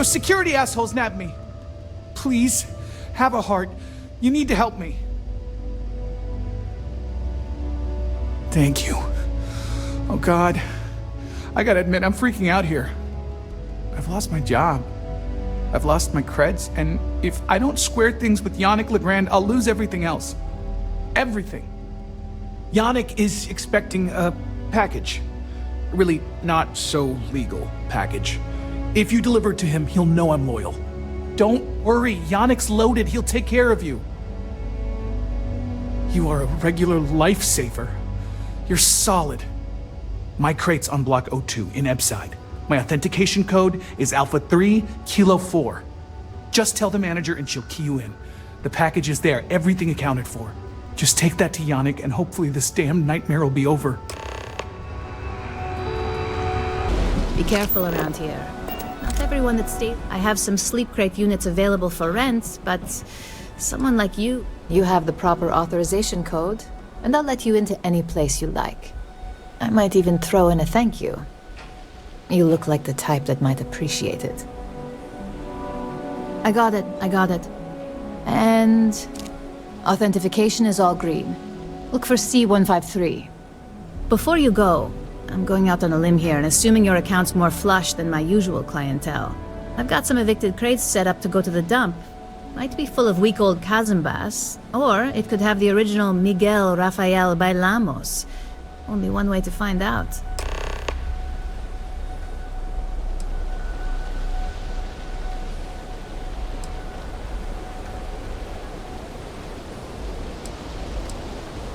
Those security assholes nabbed me. Please, have a heart. You need to help me. Thank you. Oh God. I gotta admit, I'm freaking out here. I've lost my job. I've lost my creds, and if I don't square things with Yanick Legrand, I'll lose everything else. Everything. Yanick is expecting a package. A really not so legal package. If you deliver it to him, he'll know I'm loyal. Don't worry, Yannick's loaded. He'll take care of you. You are a regular lifesaver. You're solid. My crate's on Block 02 in Ebside. My authentication code is Alpha 3 Kilo 4. Just tell the manager and she'll key you in. The package is there, everything accounted for. Just take that to Yanick and hopefully this damn nightmare will be over. Be careful around here. Not everyone that stays. I have some sleepcrate units available for rent, but someone like you... You have the proper authorization code, and I'll let you into any place you like. I might even throw in a thank you. You look like the type that might appreciate it. I got it. And... authentication is all green. Look for C153. Before you go, I'm going out on a limb here and assuming your account's more flush than my usual clientele. I've got some evicted crates set up to go to the dump. Might be full of week-old Cazimbas, or it could have the original Miguel Rafael Bailamos. Only one way to find out.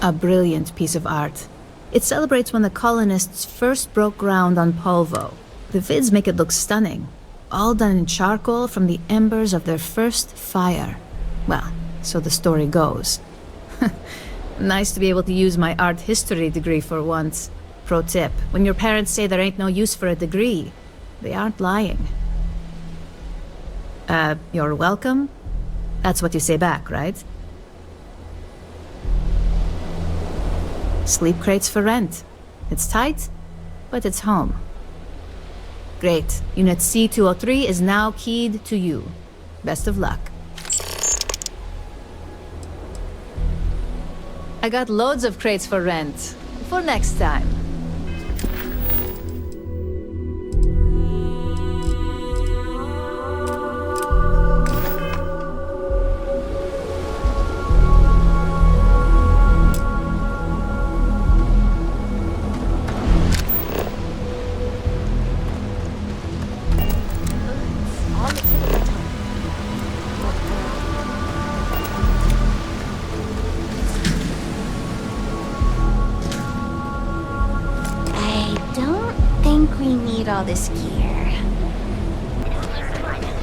A brilliant piece of art. It celebrates when the colonists first broke ground on Polvo. The vids make it look stunning. All done in charcoal from the embers of their first fire. Well, so the story goes. Nice to be able to use my art history degree for once. Pro tip, when your parents say there ain't no use for a degree, they aren't lying. You're welcome? That's what you say back, right? Sleep crates for rent. It's tight, but it's home. Great. Unit C203 is now keyed to you. Best of luck. I got loads of crates for rent. For next time. All this gear.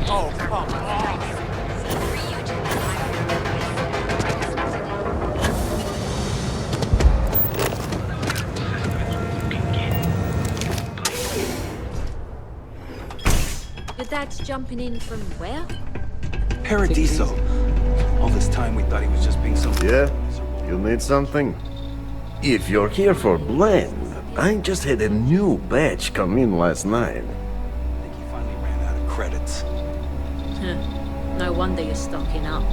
Oh, come on. Your dad's jumping in from where? Paradiso. All this time we thought he was just being so... Yeah? You need something? If you're here for blend, I just had a new batch come in last night. I think he finally ran out of credits. No wonder you're stocking up.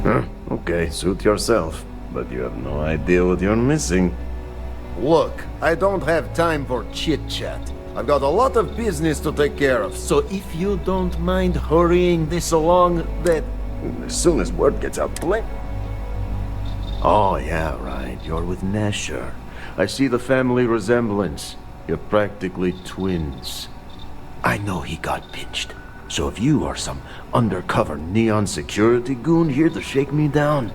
Huh? Okay, suit yourself. But you have no idea what you're missing. Look, I don't have time for chit-chat. I've got a lot of business to take care of, so if you don't mind hurrying this along, that... As soon as word gets out, blend... Oh, yeah, right. You're with Nasher. I see the family resemblance. You're practically twins. I know he got pinched. So if you are some undercover neon security goon here to shake me down,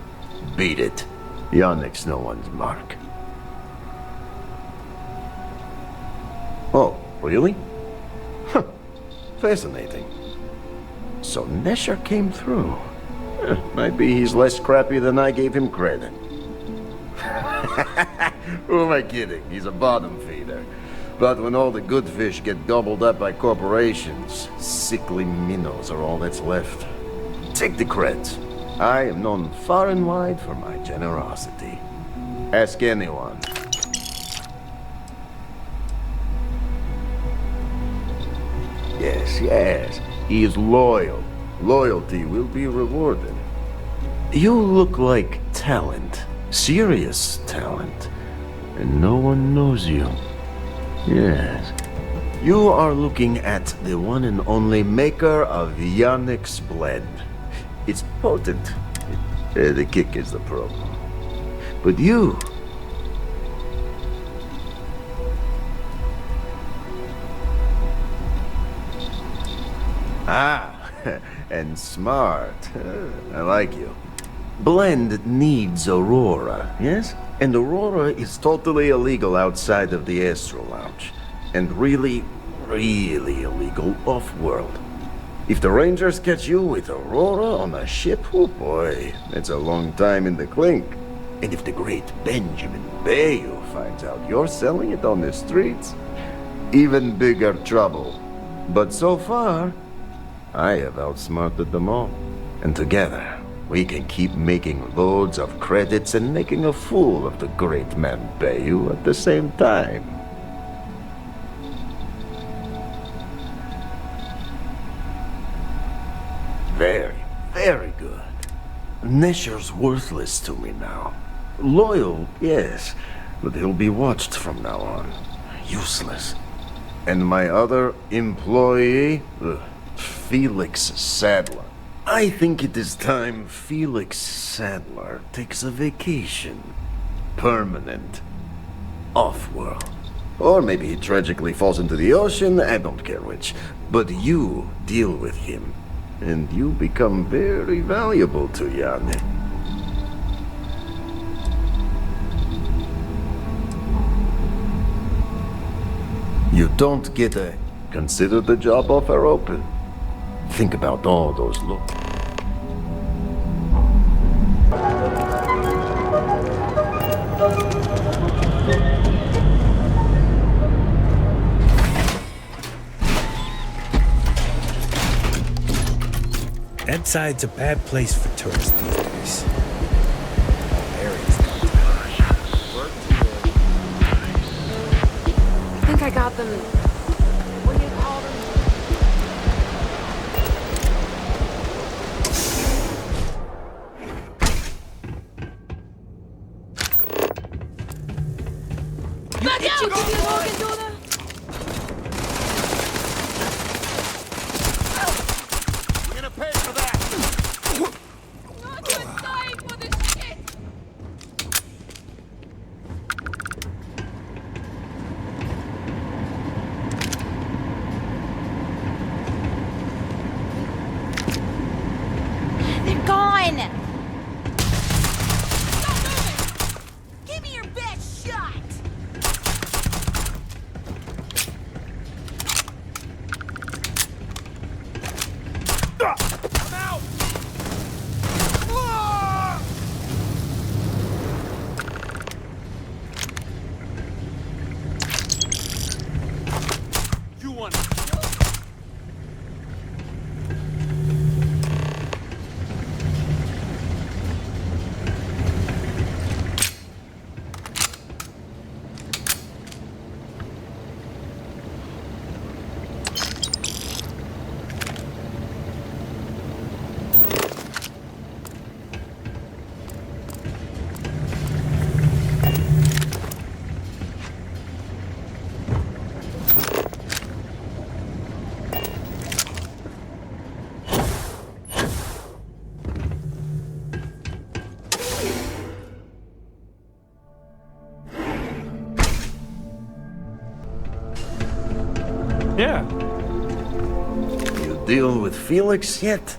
beat it. Yannick's no one's mark. Oh, really? Huh. Fascinating. So Nesher came through. Might be he's less scrappy than I gave him credit. Who am I kidding? He's a bottom feeder. But when all the good fish get gobbled up by corporations, sickly minnows are all that's left. Take the creds. I am known far and wide for my generosity. Ask anyone. Yes. He is loyal. Loyalty will be rewarded. You look like talent. Serious talent. And no one knows you. Yes. You are looking at the one and only maker of Yannick's blend. It's potent. The kick is the problem. But you... Ah, and smart. I like you. Blend needs Aurora, yes? And Aurora is totally illegal outside of the Astro Lounge. And really, really illegal off-world. If the Rangers catch you with Aurora on a ship, oh boy, that's a long time in the clink. And if the great Benjamin Bayou finds out you're selling it on the streets, even bigger trouble. But so far, I have outsmarted them all. And together, we can keep making loads of credits and making a fool of the great man Bayou at the same time. Very, very good. Nesher's worthless to me now. Loyal, yes, but he'll be watched from now on. Useless. And my other employee? Felix Sadler. I think it is time Felix Sadler takes a vacation. Permanent. Off-world. Or maybe he tragically falls into the ocean, I don't care which. But you deal with him. And you become very valuable to Yanick. You don't get a... Consider the job offer open. Think about all those looks. Side's a bad place for tourists these days. I think I got them. What do you call them? Back out! Give me an organ donor? Yeah. You deal with Felix yet?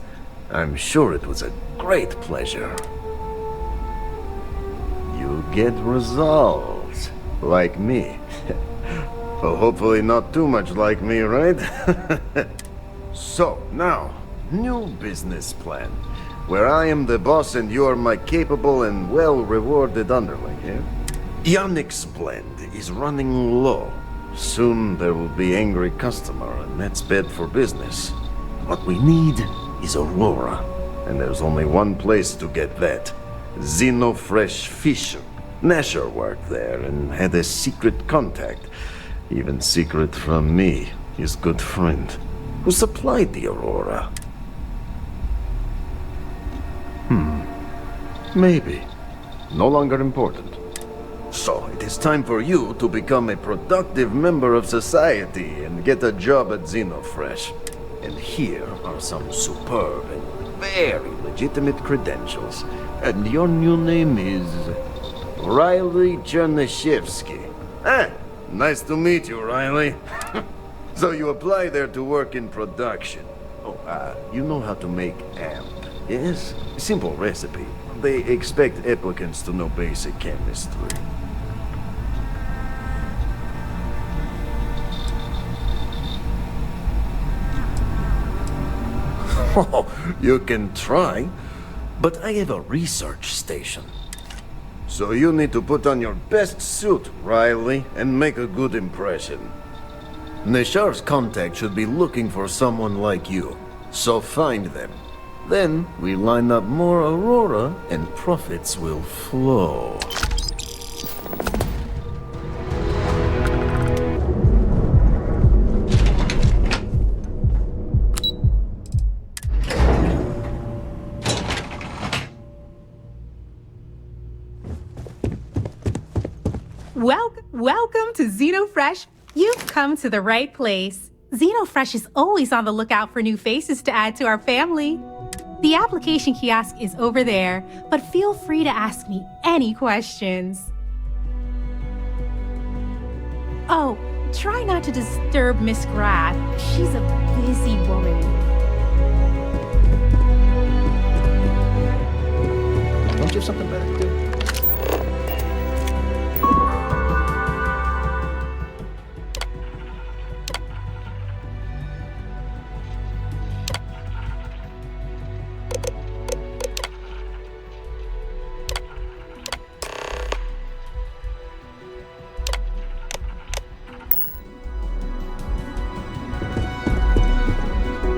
I'm sure it was a great pleasure. You get results. Like me. Well, hopefully not too much like me, right? So, now, new business plan. Where I am the boss and you are my capable and well-rewarded underling, yeah? Yannick's blend is running low. Soon there will be angry customer, and that's bad for business. What we need is Aurora, and there's only one place to get that. Zeno Fresh Fisher. Nasher worked there and had a secret contact. Even secret from me, his good friend. Who supplied the Aurora? Maybe. No longer important. So, it is time for you to become a productive member of society and get a job at Xenofresh. And here are some superb and very legitimate credentials. And your new name is... Riley Chernyshevsky. Nice to meet you, Riley. So you apply there to work in production. Oh, you know how to make amp, yes? Simple recipe. They expect applicants to know basic chemistry. Oh, you can try, but I have a research station. So you need to put on your best suit, Riley, and make a good impression. Neshar's contact should be looking for someone like you, so find them. Then we line up more Aurora and profits will flow. Welcome to Xenofresh. You've come to the right place. Xenofresh is always on the lookout for new faces to add to our family. The application kiosk is over there, but feel free to ask me any questions. Oh, try not to disturb Miss Grath. She's a busy woman. Don't you have something better to do?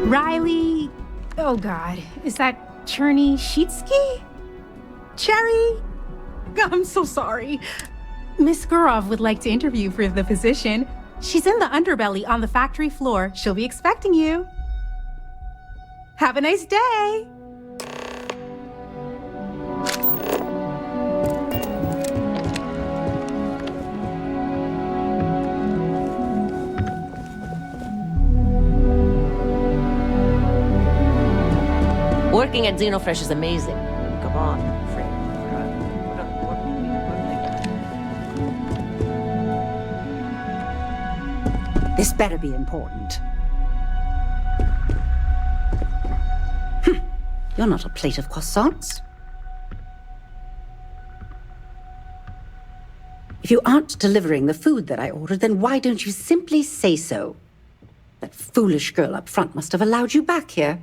Riley... Oh God, is that Chernyshevsky? Cherry? I'm so sorry. Miss Gurov would like to interview you for the position. She's in the underbelly on the factory floor. She'll be expecting you. Have a nice day! Working at Xenofresh is amazing. Come on, This better be important. You're not a plate of croissants. If you aren't delivering the food that I ordered, then why don't you simply say so? That foolish girl up front must have allowed you back here.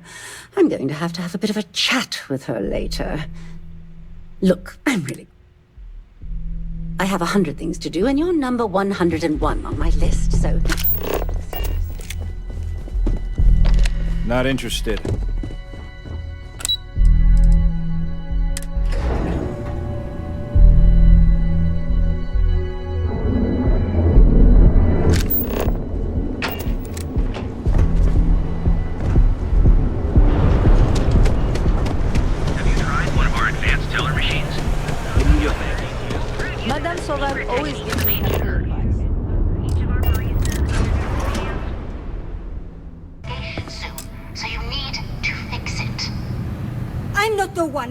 I'm going to have a bit of a chat with her later. Look, I have 100 things to do, and you're number 101 on my list, so... Not interested.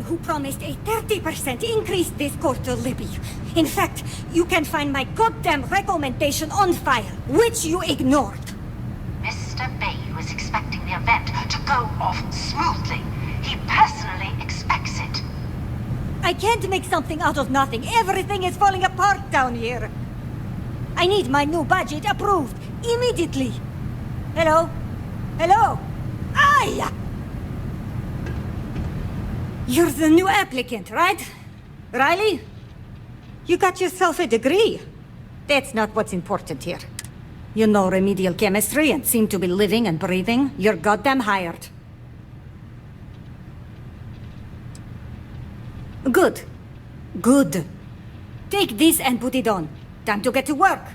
Who promised a 30% increase this quarter, Libby. In fact, you can find my goddamn recommendation on file, which you ignored. Mr. Bay was expecting the event to go off smoothly. He personally expects it. I can't make something out of nothing. Everything is falling apart down here. I need my new budget approved immediately. Hello? Hello? Aye! You're the new applicant, right? Riley? You got yourself a degree. That's not what's important here. You know remedial chemistry and seem to be living and breathing. You're goddamn hired. Good. Good. Take this and put it on. Time to get to work.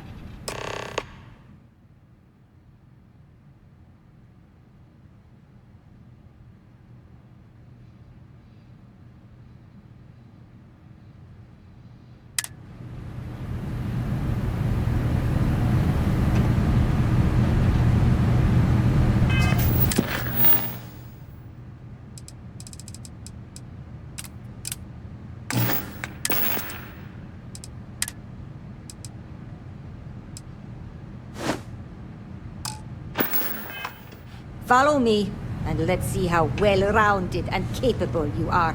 Follow me, and let's see how well-rounded and capable you are.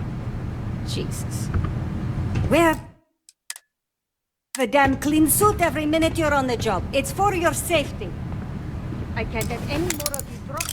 Jesus. Wear the damn clean suit every minute you're on the job. It's for your safety. I can't have any more of you drop.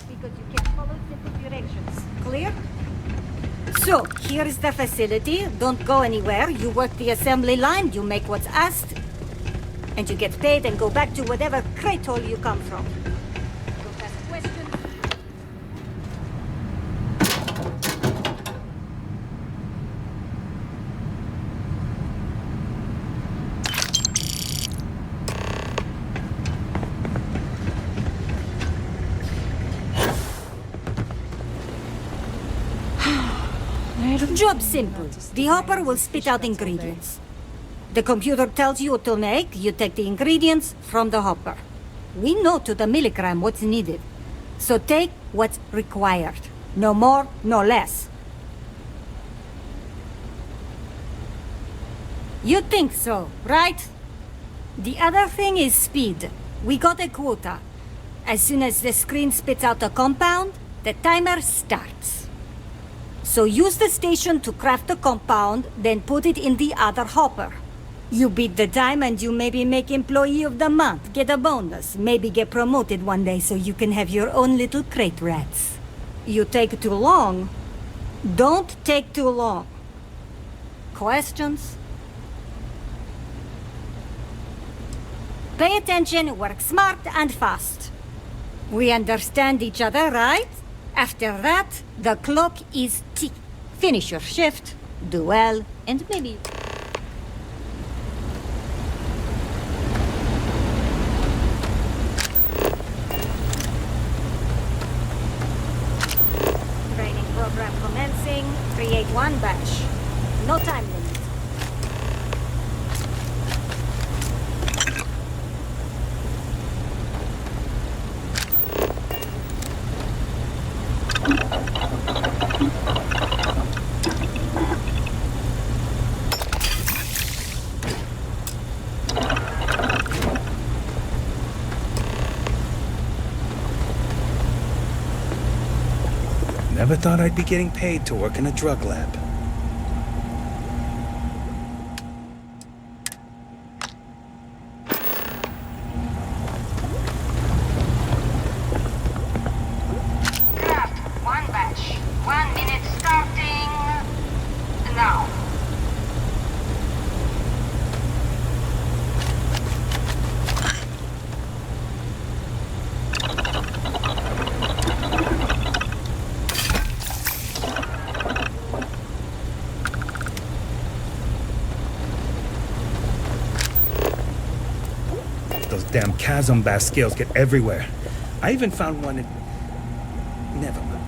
Because you can't follow simple directions. Clear? So, here is the facility. Don't go anywhere. You work the assembly line, you make what's asked, and you get paid and go back to whatever crate hole you come from. Don't ask questions. Job simple. The hopper will spit out ingredients. The computer tells you what to make, you take the ingredients from the hopper. We know to the milligram what's needed. So take what's required. No more, no less. You think so, right? The other thing is speed. We got a quota. As soon as the screen spits out a compound, the timer starts. So use the station to craft the compound, then put it in the other hopper. You beat the time and you maybe make Employee of the Month, get a bonus, maybe get promoted one day so you can have your own little crate rats. You take too long. Don't take too long. Questions? Pay attention, work smart and fast. We understand each other, right? After that, the clock is tick. Finish your shift, do well, and maybe... Training program commencing. Create one batch. No time limit. Never thought I'd be getting paid to work in a drug lab. Craft one batch. 1 minute starting now. Those damn chasm bass scales get everywhere. I even found one in... Never mind.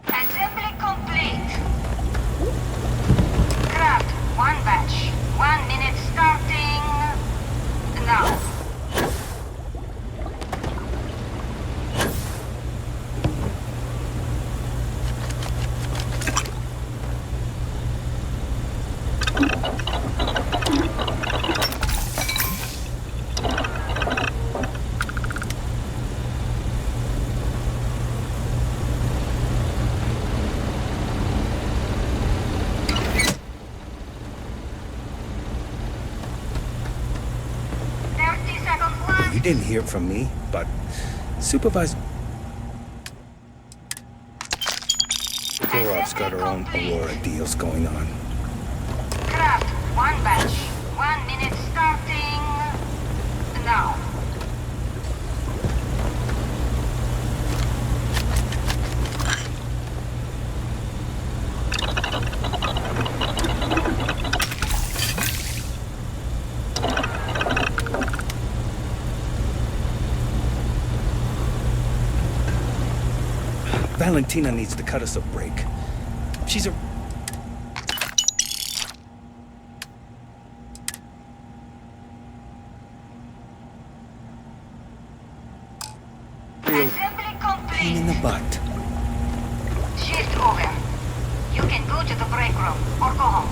Assembly complete. Craft one batch. 1 minute starting now. You didn't hear from me, but Supervisor Gorov's got her own Aurora deals going on. Craft one batch. 1 minute starting now. Valentina needs to cut us a break. She's a... Assembly complete. pain in the butt. Shift over. You can go to the break room or go home.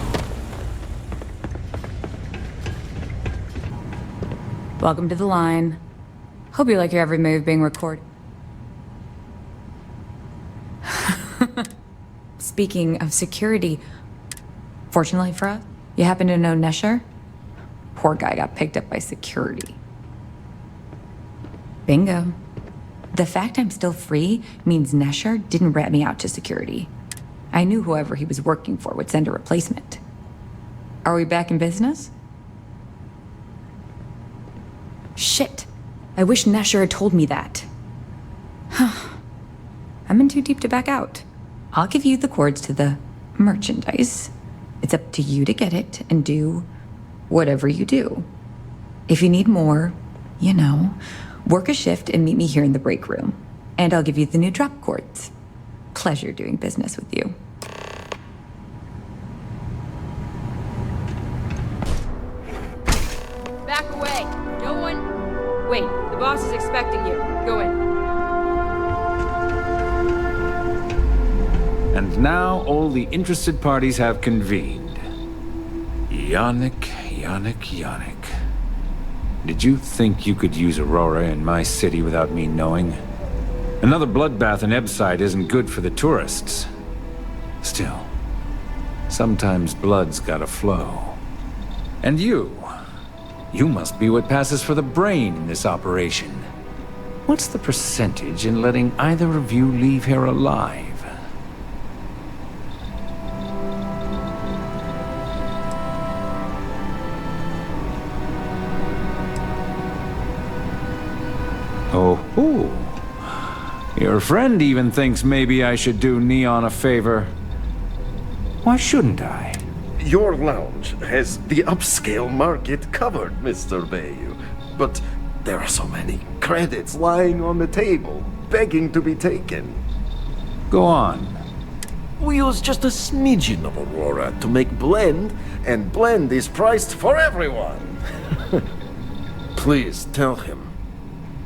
Welcome to the line. Hope you like your every move being recorded. Speaking of security, fortunately for us, you happen to know Nesher? Poor guy got picked up by security. Bingo. The fact I'm still free means Nesher didn't rat me out to security. I knew whoever he was working for would send a replacement. Are we back in business? Shit. I wish Nesher had told me that. I'm in too deep to back out. I'll give you the cords to the merchandise. It's up to you to get it and do whatever you do. If you need more, you know, work a shift and meet me here in the break room. And I'll give you the new drop cords. Pleasure doing business with you. Back away. No one... Wait, the boss is expecting you. Go in. And now all the interested parties have convened. Yanick. Did you think you could use Aurora in my city without me knowing? Another bloodbath in Ebside isn't good for the tourists. Still, sometimes blood's gotta flow. And you must be what passes for the brain in this operation. What's the percentage in letting either of you leave here alive? Oh, your friend even thinks maybe I should do Neon a favor. Why shouldn't I? Your lounge has the upscale market covered, Mr. Bayou. But there are so many credits lying on the table, begging to be taken. Go on. We use just a smidgen of Aurora to make blend, and blend is priced for everyone. Please tell him.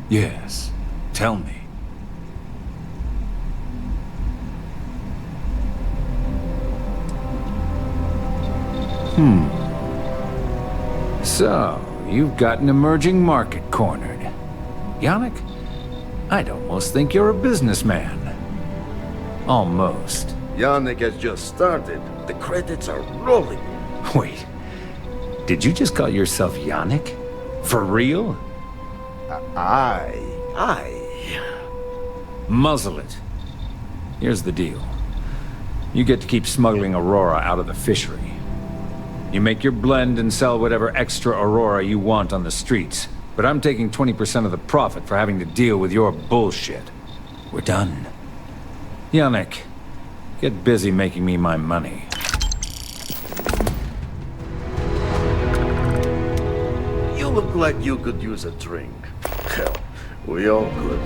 Yes, tell me. So, you've got an emerging market cornered. Yanick, I'd almost think you're a businessman. Almost. Yanick has just started. The credits are rolling. Wait, did you just call yourself Yanick? For real? Aye. Muzzle it. Here's the deal. You get to keep smuggling Aurora out of the fishery. You make your blend and sell whatever extra Aurora you want on the streets. But I'm taking 20% of the profit for having to deal with your bullshit. We're done. Yanick, get busy making me my money. You look like you could use a drink. Hell, we all could.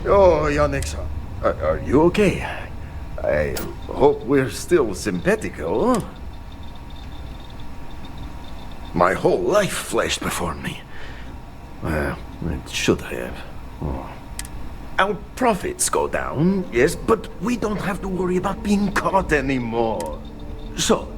Oh, Yanick, are you okay? I hope we're still simpatico. My whole life flashed before me. Well, it should have. Oh. Our profits go down, yes, but we don't have to worry about being caught anymore. So,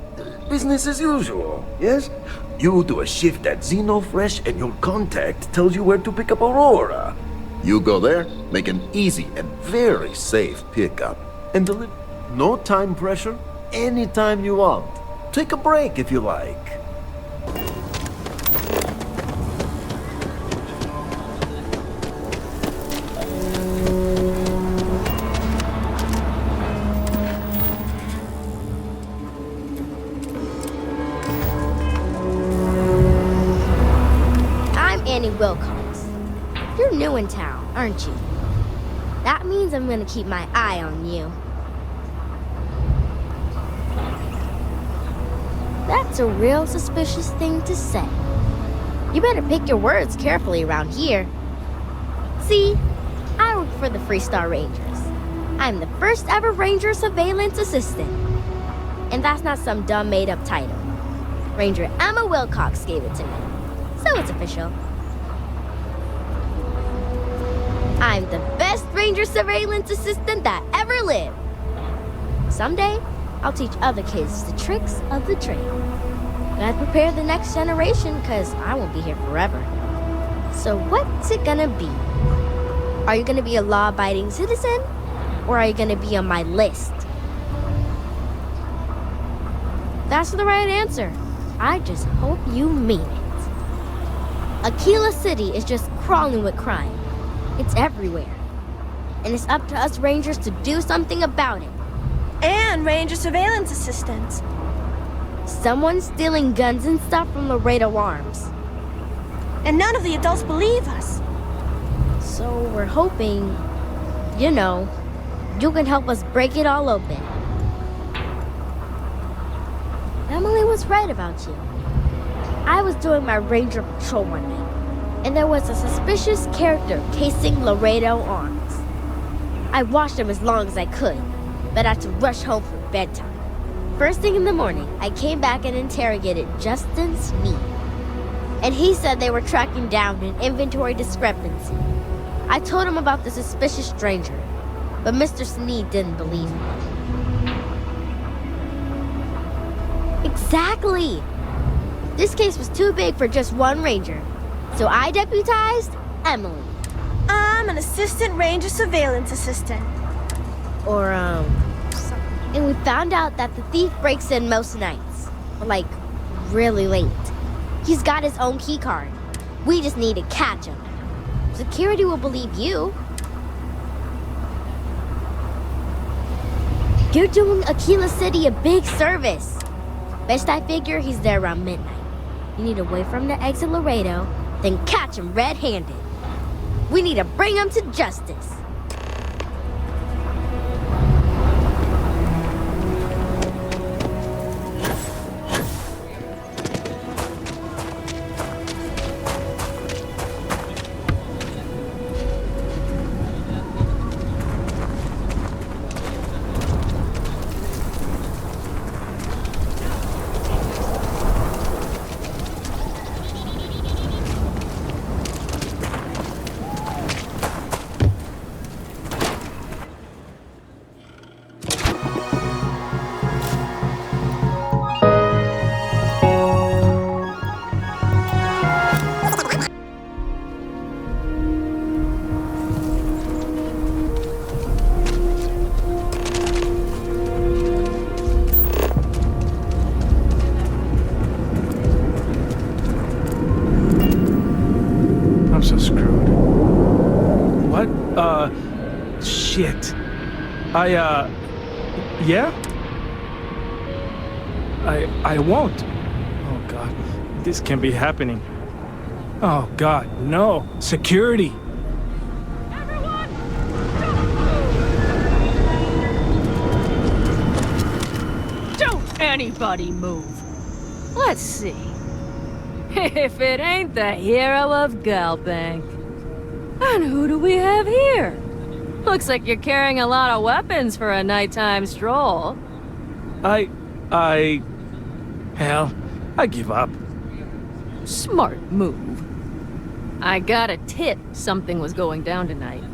business as usual, yes? You do a shift at Xenofresh and your contact tells you where to pick up Aurora. You go there, make an easy and very safe pickup, and deliver. No time pressure, anytime you want. Take a break if you like. Wilcox. You're new in town, aren't you? That means I'm gonna keep my eye on you. That's a real suspicious thing to say. You better pick your words carefully around here. See, I work for the Freestar Rangers. I'm the first ever Ranger surveillance assistant. And that's not some dumb made-up title. Ranger Emma Wilcox gave it to me. So it's official. I'm the best ranger surveillance assistant that ever lived. Someday, I'll teach other kids the tricks of the trade. Gotta prepare the next generation, because I won't be here forever. So what's it gonna be? Are you gonna be a law-abiding citizen? Or are you gonna be on my list? That's the right answer. I just hope you mean it. Aquila City is just crawling with crime. It's everywhere. And it's up to us Rangers to do something about it. And Ranger surveillance assistants. Someone's stealing guns and stuff from Laredo Arms. And none of the adults believe us. So we're hoping, you know, you can help us break it all open. Emily was right about you. I was doing my ranger patrol one night, and there was a suspicious character casing Laredo Arms. I watched him as long as I could, but I had to rush home for bedtime. First thing in the morning, I came back and interrogated Justin Sneed. And he said they were tracking down an inventory discrepancy. I told him about the suspicious stranger, but Mr. Sneed didn't believe me. Exactly! This case was too big for just one ranger, so I deputized Emily. I'm an assistant ranger surveillance assistant. Or, and we found out that the thief breaks in most nights. Like, really late. He's got his own key card. We just need to catch him. Security will believe you. You're doing Aquila City a big service. Best I figure he's there around midnight. You need to wait for him to exit Laredo, then catch him red-handed. We need to bring him to justice. Shit. Yeah? I won't. Oh, God. This can't be happening. Oh, God, no. Security. Don't anybody move. Let's see. If it ain't the hero of Galbank. And who do we have here? Looks like you're carrying a lot of weapons for a nighttime stroll. Hell, I give up. Smart move. I got a tip something was going down tonight.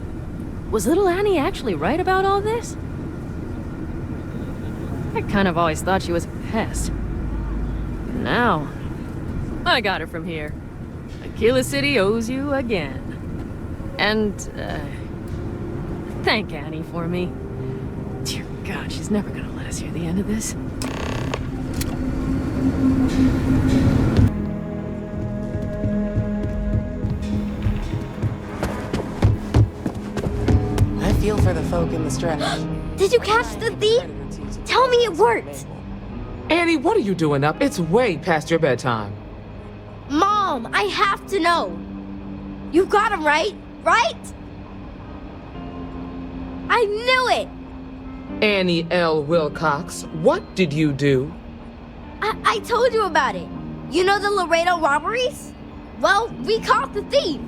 Was little Annie actually right about all this? I kind of always thought she was a pest. Now, I got her from here. Aquila City owes you again. And, thank Annie for me. Dear God, she's never gonna let us hear the end of this. I feel for the folk in the stretch. Did you catch the thief? Tell me it worked. Annie, what are you doing up? It's way past your bedtime. Mom, I have to know. You got him right? Right? I knew it! Annie L. Wilcox, what did you do? I told you about it. You know the Laredo robberies? Well, we caught the thief.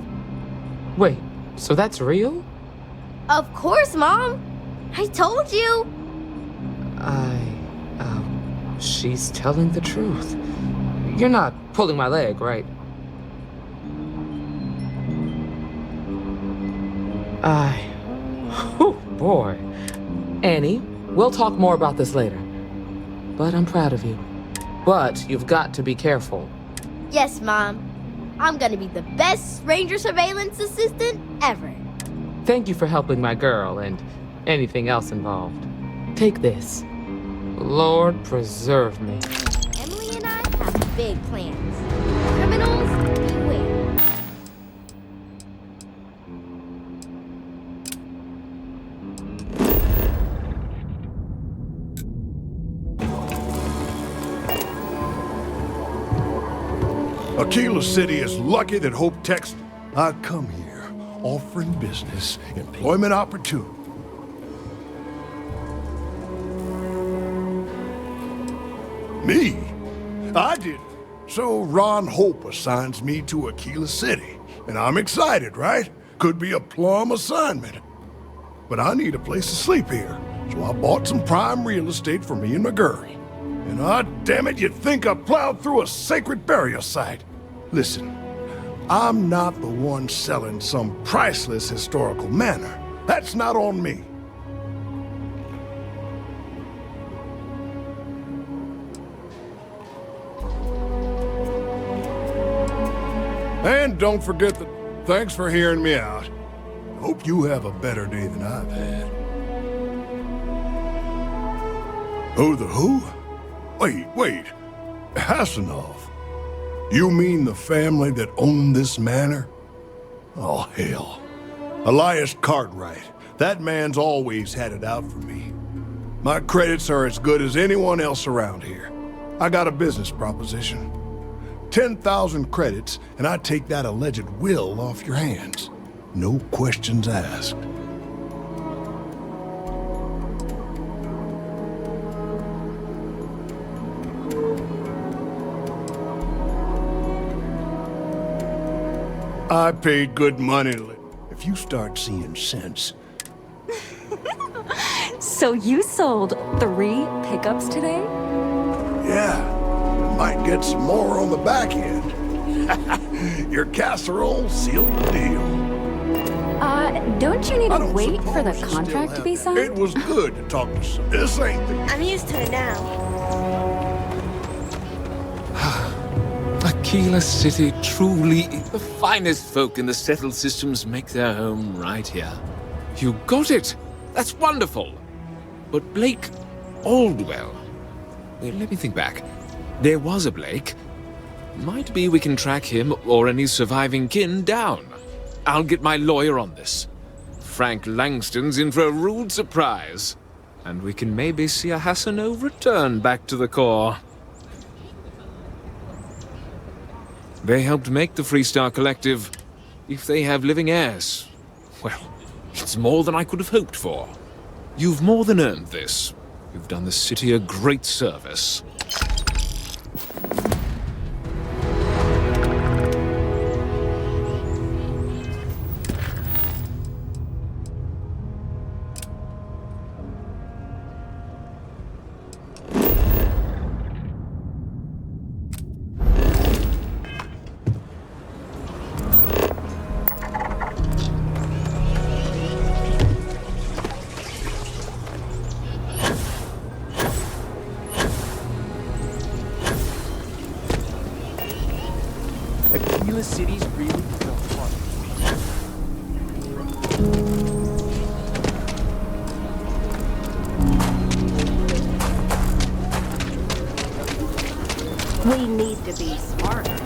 Wait, so that's real? Of course, Mom. I told you. She's telling the truth. You're not pulling my leg, right? Oh boy. Annie, we'll talk more about this later. But I'm proud of you. But you've got to be careful. Yes, Mom. I'm gonna be the best ranger surveillance assistant ever. Thank you for helping my girl and anything else involved. Take this. Lord preserve me. Emily and I have big plans. Criminals, beware. Aquila City is lucky that Hope texted. I come here offering business, employment opportunity. Me? I did. So Ron Hope assigns me to Aquila City, and I'm excited, right? Could be a plum assignment. But I need a place to sleep here, so I bought some prime real estate for me and my girl. And damn it, you'd think I plowed through a sacred burial site. Listen, I'm not the one selling some priceless historical manor. That's not on me. And don't forget that thanks for hearing me out. Hope you have a better day than I've had. Who the who? Wait. Hassanov. You mean the family that owned this manor? Oh, hell. Elias Cartwright. That man's always had it out for me. My credits are as good as anyone else around here. I got a business proposition. 10,000 credits, and I take that alleged will off your hands. No questions asked. I paid good money. If you start seeing sense. So you sold 3 pickups today? Yeah. Might get some more on the back end. Your casserole sealed the deal. Don't you need to wait for the contract to be signed? It was good to talk to some. This ain't the... I'm used to it now. Aquila City, truly, the finest folk in the settled systems make their home right here. You got it! That's wonderful! But Blake Aldwell... Well, let me think back. There was a Blake. Might be we can track him or any surviving kin down. I'll get my lawyer on this. Frank Langston's in for a rude surprise. And we can maybe see a Hassanov return back to the core. They helped make the Freestar Collective. If they have living heirs, well, it's more than I could have hoped for. You've more than earned this. You've done the city a great service. Aquila City's really the heart. We need to be smarter.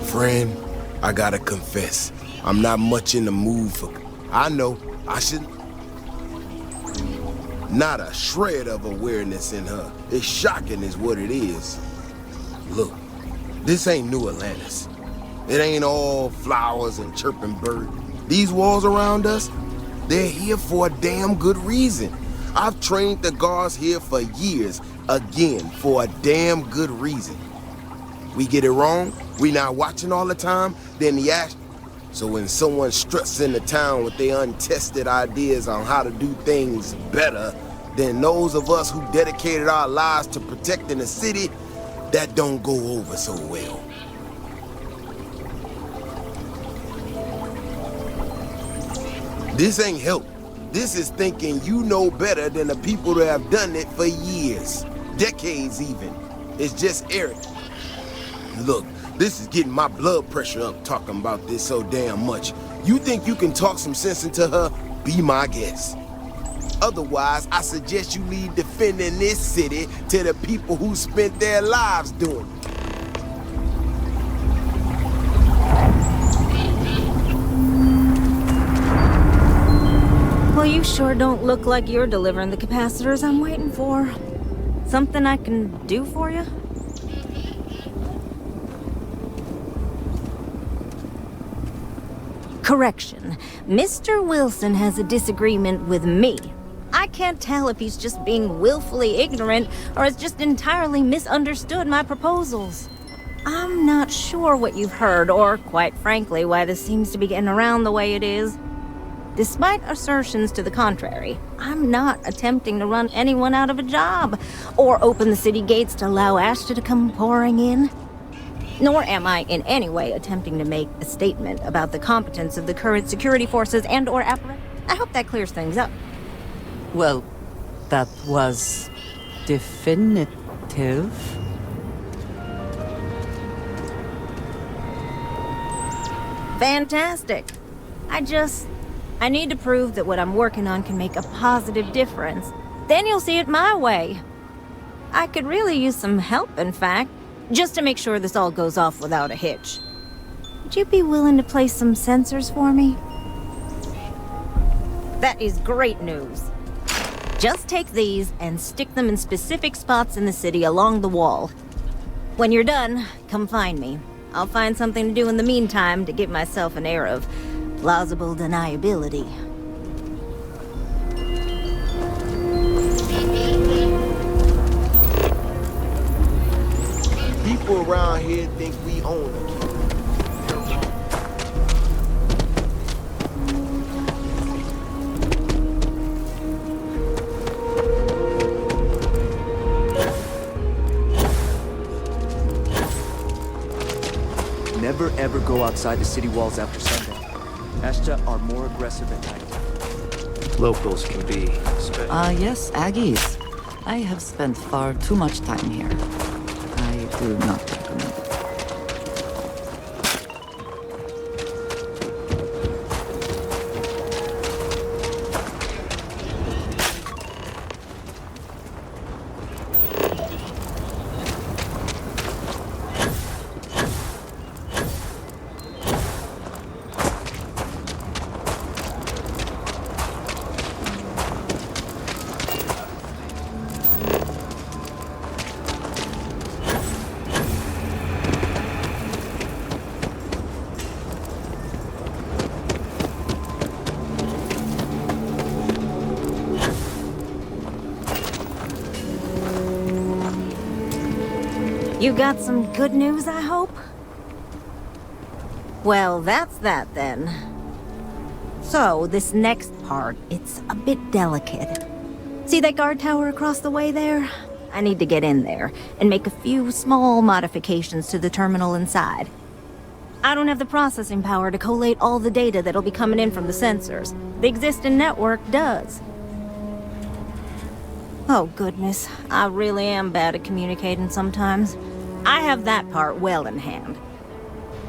Friend, I gotta confess, I'm not much in the mood for... I know, I shouldn't... Not a shred of awareness in her. It's shocking is what it is. Look, this ain't New Atlantis. It ain't all flowers and chirping birds. These walls around us, they're here for a damn good reason. I've trained the guards here for years, again, for a damn good reason. We get it wrong, we not watching all the time, then the action. So when someone struts into town with their untested ideas on how to do things better, then those of us who dedicated our lives to protecting the city, that don't go over so well. This ain't help. This is thinking you know better than the people that have done it for years, decades even. It's just arrogant. Look, this is getting my blood pressure up talking about this so damn much. You think you can talk some sense into her? Be my guest. Otherwise, I suggest you leave defending this city to the people who spent their lives doing it. Well, you sure don't look like you're delivering the capacitors I'm waiting for. Something I can do for you? Correction. Mr. Wilson has a disagreement with me. I can't tell if he's just being willfully ignorant or has just entirely misunderstood my proposals. I'm not sure what you've heard, or quite frankly, why this seems to be getting around the way it is. Despite assertions to the contrary, I'm not attempting to run anyone out of a job or open the city gates to allow Ashton to come pouring in. Nor am I in any way attempting to make a statement about the competence of the current security forces and/or apparatus. I hope that clears things up. Well, that was definitive. Fantastic. I need to prove that what I'm working on can make a positive difference. Then you'll see it my way. I could really use some help, in fact, just to make sure this all goes off without a hitch. Would you be willing to place some sensors for me? That is great news. Just take these and stick them in specific spots in the city along the wall. When you're done, come find me. I'll find something to do in the meantime to give myself an air of plausible deniability. People around here think we own them. Never ever go outside the city walls after sundown. Ashta are more aggressive at night. Locals can be Yes, Aggies. I have spent far too much time here. I do not recommend it. You got some good news, I hope? Well, that's that then. So, this next part, it's a bit delicate. See that guard tower across the way there? I need to get in there and make a few small modifications to the terminal inside. I don't have the processing power to collate all the data that'll be coming in from the sensors. The existing network does. Oh goodness, I really am bad at communicating sometimes. I have that part well in hand.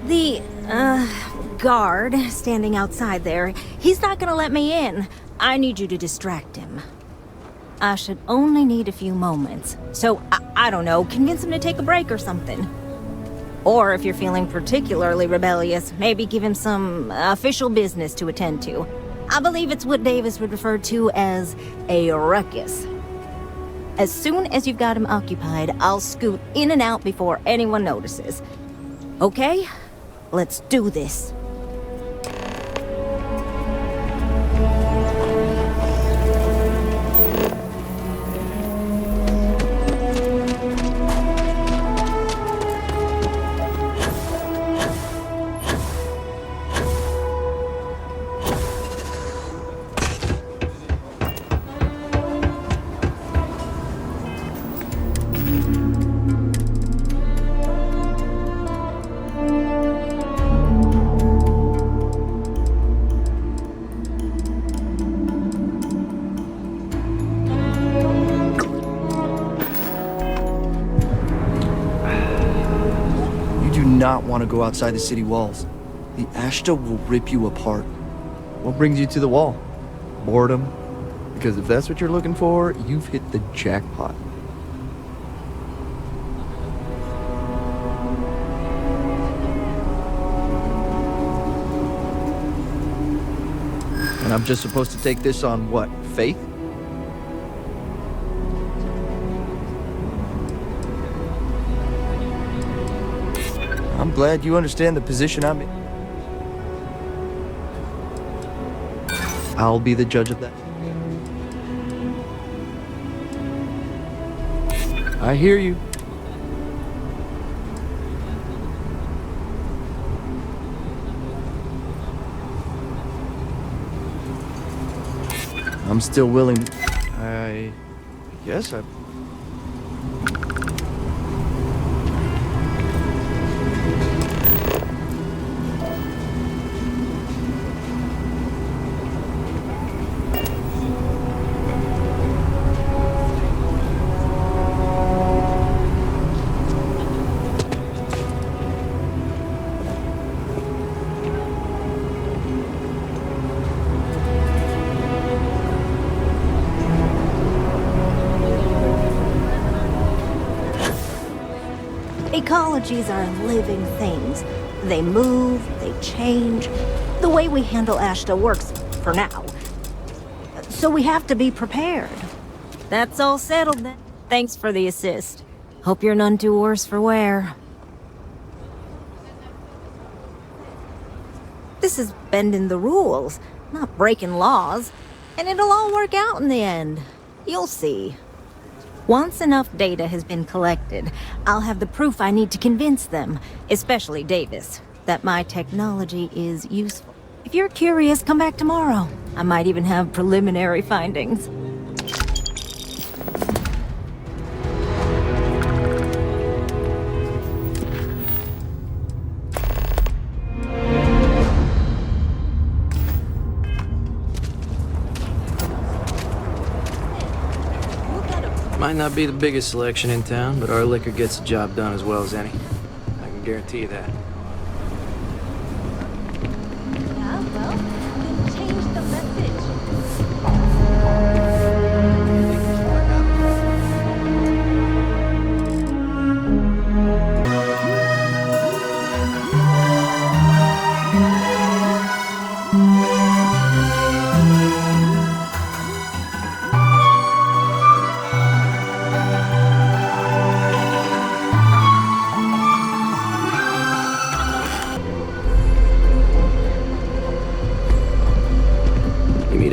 The, guard standing outside there, he's not gonna let me in. I need you to distract him. I should only need a few moments. So, I don't know, convince him to take a break or something. Or if you're feeling particularly rebellious, maybe give him some official business to attend to. I believe it's what Davis would refer to as a ruckus. As soon as you've got him occupied, I'll scoot in and out before anyone notices. Okay? Let's do this. want to go outside the city walls. The Ashta will rip you apart. What brings you to the wall? Boredom? Because if that's what you're looking for, you've hit the jackpot. And I'm just supposed to take this on what? Faith? I'm glad you understand the position I'm in. I'll be the judge of that. I hear you. I'm still willing. I guess I... Ecologies are living things. They move, they change. The way we handle Ashta works for now. So we have to be prepared. That's all settled then. Thanks for the assist. Hope you're none too worse for wear. This is bending the rules, not breaking laws. And it'll all work out in the end. You'll see. Once enough data has been collected, I'll have the proof I need to convince them, especially Davis, that my technology is useful. If you're curious, come back tomorrow. I might even have preliminary findings. Might not be the biggest selection in town, but our liquor gets the job done as well as any. I can guarantee you that. Yeah, well, then change the message.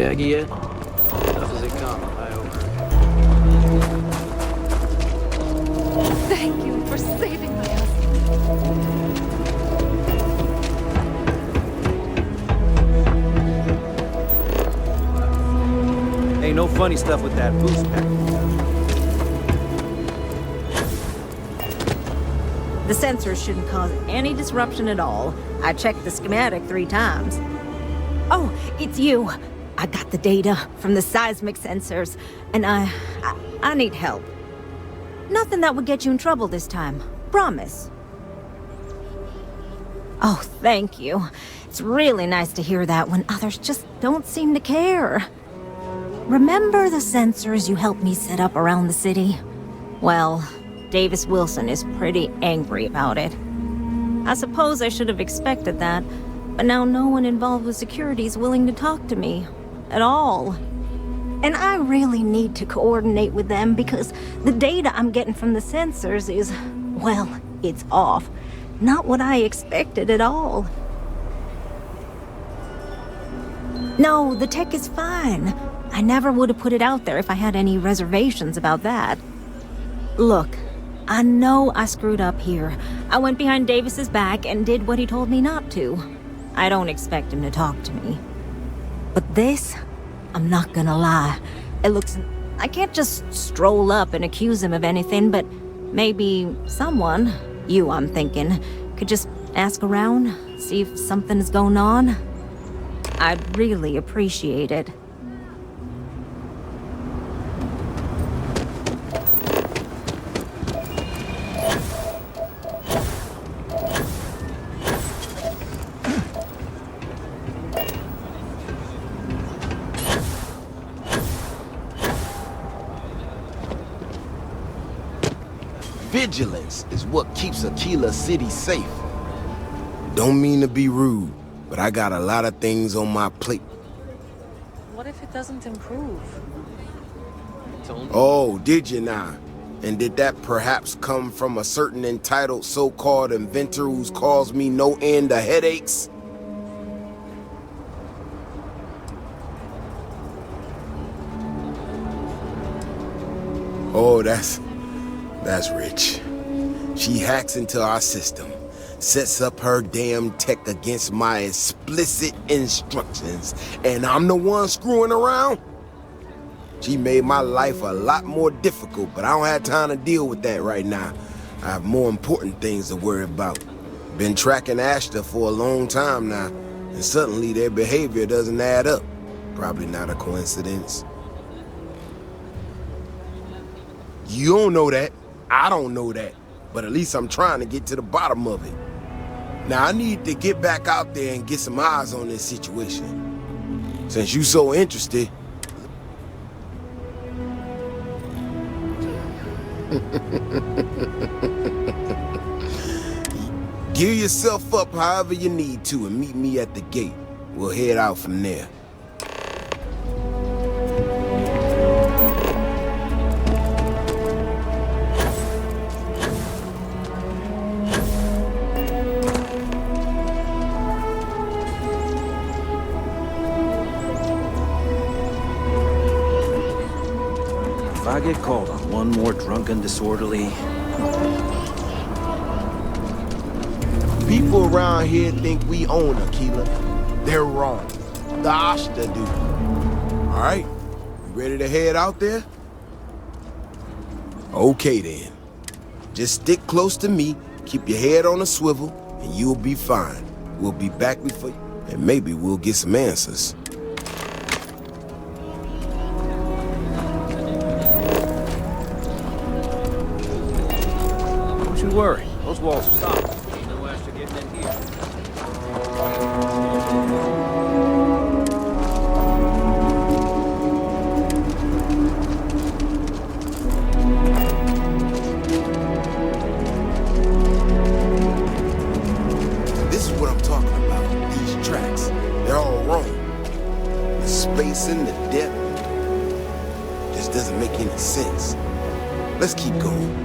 Aggie yet? Tough as it comes, I hope. Thank you for saving my husband. Ain't no funny stuff with that boost pack. The sensors shouldn't cause any disruption at all. I checked the schematic 3 times. Oh, it's you. I got the data from the seismic sensors, and I need help. Nothing that would get you in trouble this time. Promise. Oh, thank you. It's really nice to hear that when others just don't seem to care. Remember the sensors you helped me set up around the city? Well, Davis Wilson is pretty angry about it. I suppose I should have expected that, but now no one involved with security is willing to talk to me. At all. And I really need to coordinate with them because the data I'm getting from the sensors is, well, it's off. Not what I expected at all. No, the tech is fine. I never would have put it out there if I had any reservations about that. Look, I know I screwed up here. I went behind Davis's back and did what he told me not to. I don't expect him to talk to me. But this, I'm not gonna lie. It looks... I can't just stroll up and accuse him of anything, but maybe someone, you I'm thinking, could just ask around, see if something's going on. I'd really appreciate it. vigilance is what keeps Aquila City safe. Don't mean to be rude, but I got a lot of things on my plate. What if it doesn't improve? Oh, did you now? And did that perhaps come from a certain entitled so-called inventor who's caused me no end of headaches? Oh, that's rich. She hacks into our system, sets up her damn tech against my explicit instructions, and I'm the one screwing around? She made my life a lot more difficult, but I don't have time to deal with that right now. I have more important things to worry about. Been tracking Ashta for a long time now, and suddenly their behavior doesn't add up. Probably not a coincidence. You don't know that. I don't know that. But at least I'm trying to get to the bottom of it. Now I need to get back out there and get some eyes on this situation. Since you so interested... Gear yourself up however you need to and meet me at the gate. We'll head out from there. If I get called on one more drunken disorderly... People around here think we own Aquila. They're wrong. The Ashta do. Alright, you ready to head out there? Okay then. Just stick close to me, keep your head on a swivel, and you'll be fine. We'll be back before you, and maybe we'll get some answers. Don't you worry, those walls are solid. Ain't no Ashta getting in here. This is what I'm talking about, these tracks. They're all wrong. The spacing, the depth, just doesn't make any sense. Let's keep going.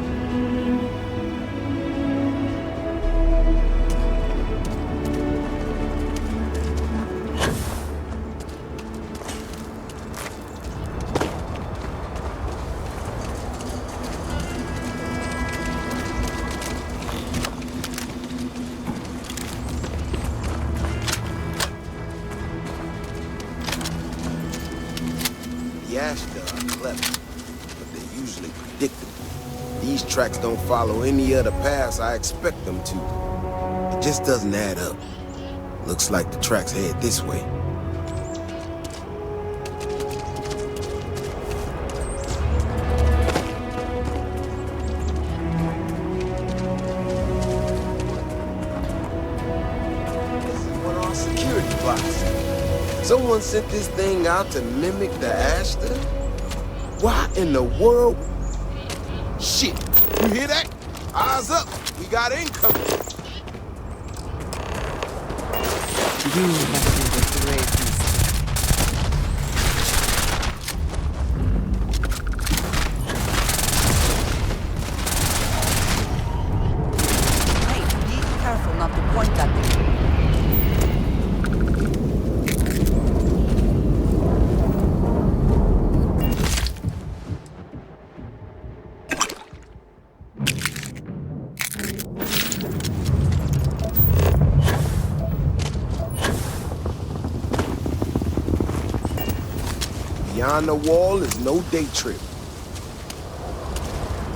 The Ashta are clever, but they're usually predictable. These tracks don't follow any other paths I expect them to. It just doesn't add up. Looks like the tracks head this way. This is one of our security boxes. Someone sent this thing out to mimic the Ashta? Why in the world? Shit, you hear that? Eyes up, we got incoming. You have been the greatest. Hey, be careful not to point at them. Beyond the wall is no day trip.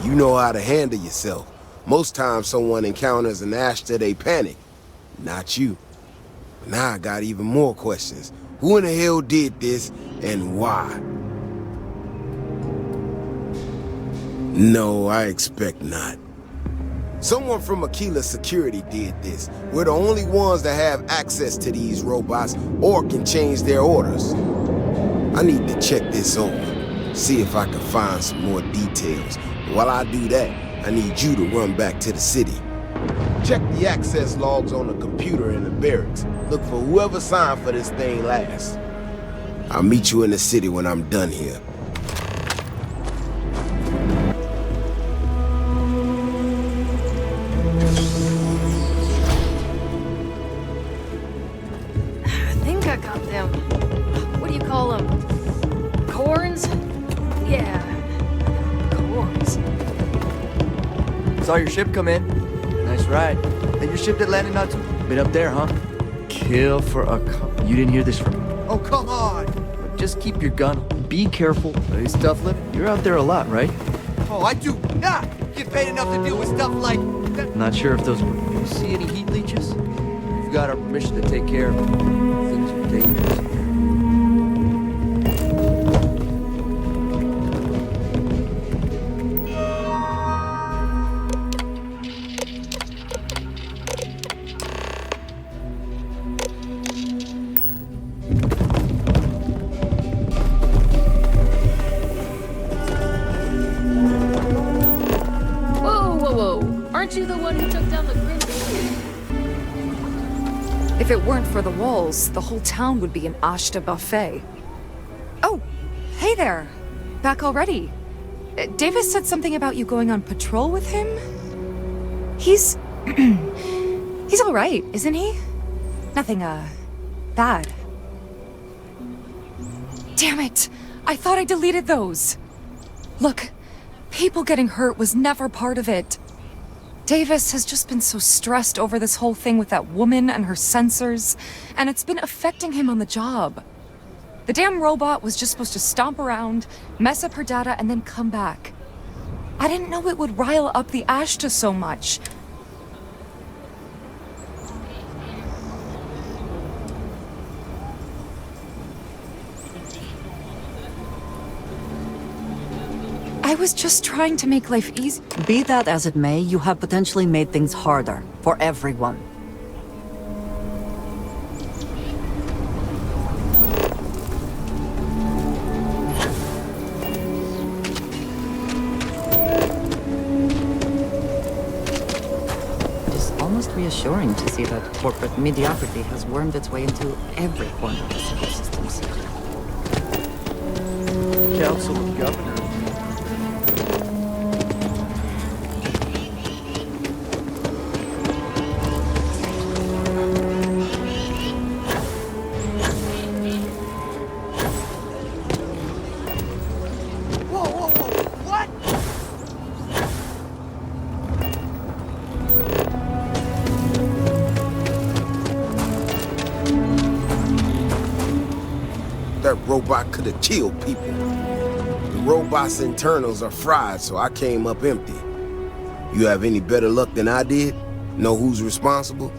You know how to handle yourself. Most times someone encounters an Ashta, they panic. Not you. Now I got even more questions. Who in the hell did this, and why? No, I expect not. Someone from Aquila Security did this. We're the only ones that have access to these robots or can change their orders. I need to check this over, see if I can find some more details. While I do that, I need you to run back to the city. Check the access logs on the computer in the barracks. Look for whoever signed for this thing last. I'll meet you in the city when I'm done here. I think I got them. What do you call them? Corns? Yeah, corns. Saw your ship come in. Nice ride. And your ship that landed not too... Been up there, huh? Kill for a cup. You didn't hear this from me. Oh, come on! But just keep your gun. Be careful. Hey, Stufflip, you're out there a lot, right? Oh, I do not get paid enough to deal with stuff like that. Not sure if those... You see any heat leeches? You've got our permission to take care of things are dangerous. Aren't you the one who took down the Grim Building? If it weren't for the walls, the whole town would be an Ashta buffet. Oh, hey there. Back already. Davis said something about you going on patrol with him? He's... he's all right, isn't he? Nothing, bad. Damn it! I thought I deleted those! Look, people getting hurt was never part of it. Davis has just been so stressed over this whole thing with that woman and her sensors, and it's been affecting him on the job. The damn robot was just supposed to stomp around, mess up her data, and then come back. I didn't know it would rile up the Ashta so much. I was just trying to make life easy. Be that as it may, you have potentially made things harder for everyone. It's almost reassuring to see that corporate mediocrity has wormed its way into every corner of the city systems. Council of Governors. That robot could have killed people. The robot's internals are fried, so I came up empty. You have any better luck than I did? Know who's responsible?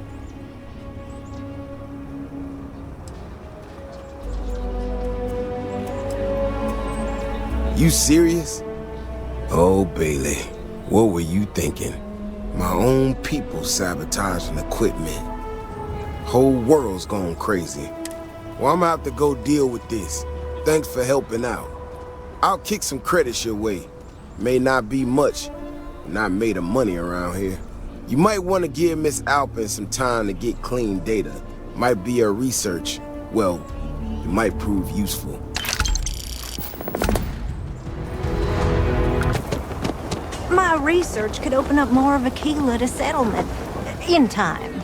You serious? Oh, Bailey, what were you thinking? My own people sabotaging equipment. Whole world's gone crazy. Well, I'm gonna have to go deal with this. Thanks for helping out. I'll kick some credits your way. May not be much, but not made of money around here. You might want to give Miss Alpin some time to get clean data. Might be her research. Well, it might prove useful. My research could open up more of Aquila to settlement. In time.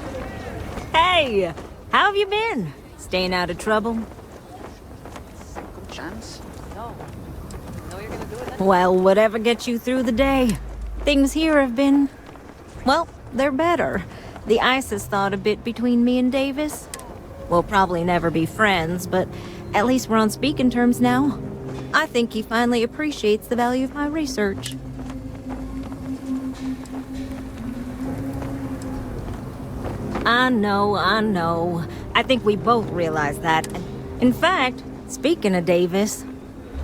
Hey, how have you been? Staying out of trouble? Chance? Well, whatever gets you through the day. Things here have been... well, they're better. The ice has thawed a bit between me and Davis. We'll probably never be friends, but at least we're on speaking terms now. I think he finally appreciates the value of my research. I know. I think we both realize that. In fact, speaking of Davis,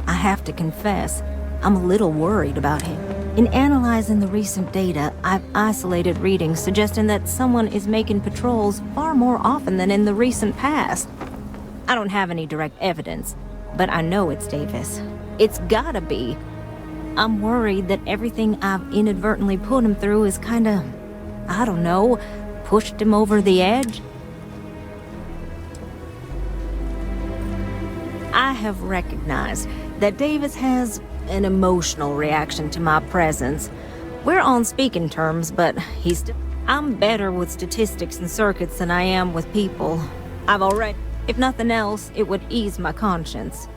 I have to confess, I'm a little worried about him. In analyzing the recent data, I've isolated readings suggesting that someone is making patrols far more often than in the recent past. I don't have any direct evidence, but I know it's Davis. It's gotta be. I'm worried that everything I've inadvertently put him through is kinda, I don't know, pushed him over the edge. I have recognized that Davis has an emotional reaction to my presence. We're on speaking terms, but I'm better with statistics and circuits than I am with people. If nothing else, it would ease my conscience.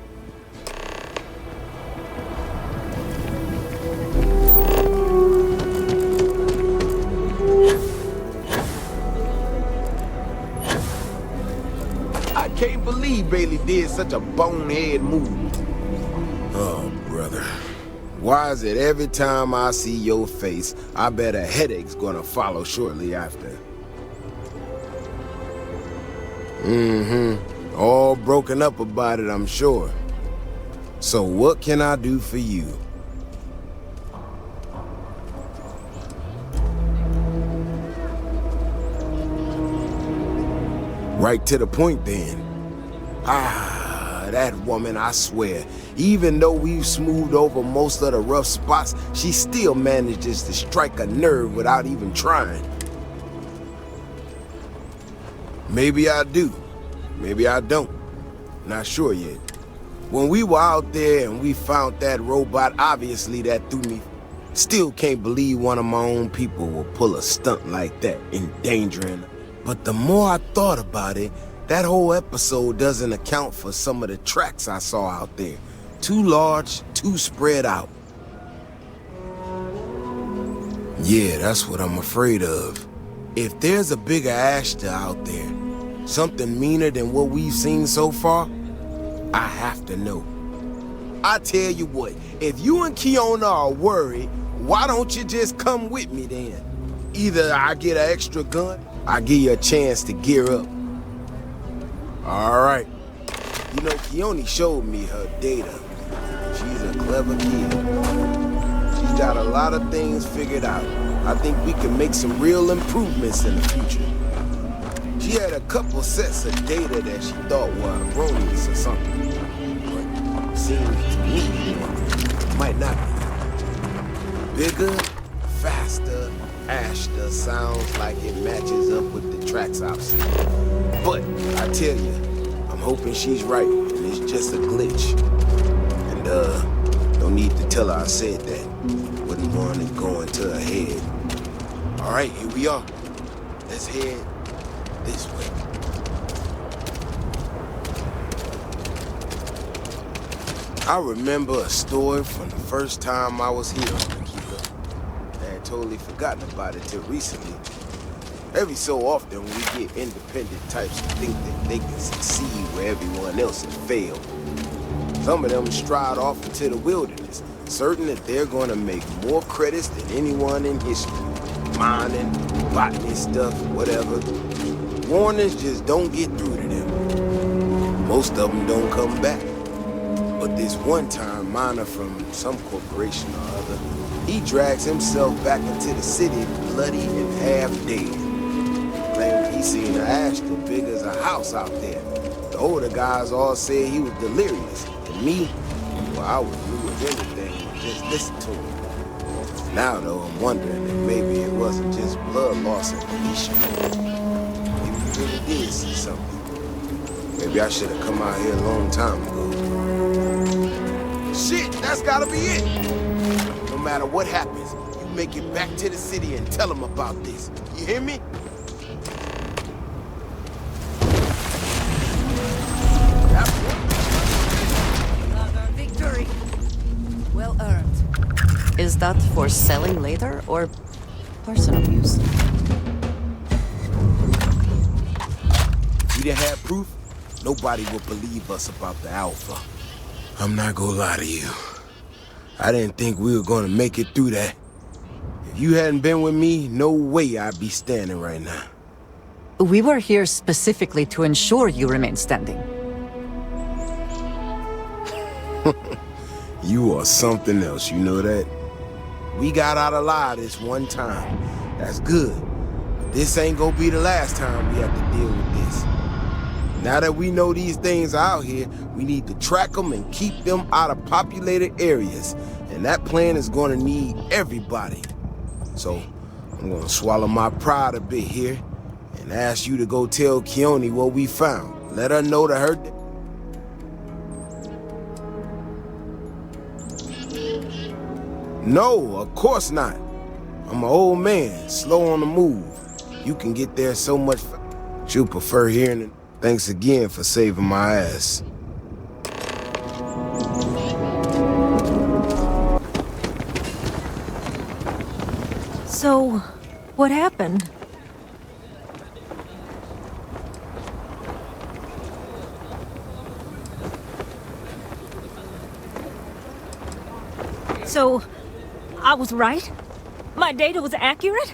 I can't believe Bailey did such a bonehead move. Oh, brother. Why is it every time I see your face, I bet a headache's gonna follow shortly after? All broken up about it, I'm sure. So what can I do for you? Right to the point, then. That woman, I swear. Even though we've smoothed over most of the rough spots, she still manages to strike a nerve without even trying. Maybe I do. Maybe I don't. Not sure yet. When we were out there and we found that robot, obviously that threw me. Still can't believe one of my own people will pull a stunt like that, endangering her. But the more I thought about it, that whole episode doesn't account for some of the tracks I saw out there. Too large, too spread out. Yeah, that's what I'm afraid of. If there's a bigger Ashta out there, something meaner than what we've seen so far, I have to know. I tell you what, if you and Keoni are worried, why don't you just come with me then? Either I get an extra gun, I give you a chance to gear up. All right. You know, Keoni showed me her data. She's a clever kid. She's got a lot of things figured out. I think we can make some real improvements in the future. She had a couple sets of data that she thought were erroneous or something. But it seems to me it might not be. Bigger, faster, Ashta sounds like it matches up with the tracks I've seen. But I tell you, I'm hoping she's right and it's just a glitch. And no need to tell her I said that. Wouldn't want it going to her head. All right, here we are. Let's head this way. I remember a story from the first time I was here on Akita. I had totally forgotten about it till recently. Every so often we get independent types who think that they can succeed where everyone else has failed. Some of them stride off into the wilderness, certain that they're gonna make more credits than anyone in history. Mining, botany stuff, whatever. Warnings just don't get through to them. Most of them don't come back. But this one-time miner from some corporation or other, he drags himself back into the city bloody and half dead. Claimed he seen an Ashta big as a house out there. The older guys all said he was delirious. And me, well, I was blue as anything, just listen to him. Now, though, I'm wondering if maybe it wasn't just blood loss and deletion. Maybe he really did see something. Maybe I should have come out here a long time ago. Shit, that's gotta be it. No matter what happens, you make it back to the city and tell them about this. You hear me? Victory. Well earned. Is that for selling later or personal use? If we didn't have proof, nobody would believe us about the Alpha. I'm not gonna lie to you. I didn't think we were gonna make it through that. If you hadn't been with me, no way I'd be standing right now. We were here specifically to ensure you remain standing. You are something else, you know that? We got out alive this one time. That's good. But this ain't gonna be the last time we have to deal with this. Now that we know these things are out here, we need to track them and keep them out of populated areas. And that plan is gonna need everybody. So, I'm gonna swallow my pride a bit here and ask you to go tell Keoni what we found. Let her know to her... No, of course not. I'm an old man, slow on the move. You can get there so much... She'll prefer hearing it. Thanks again for saving my ass. So, what happened? So, I was right? My data was accurate?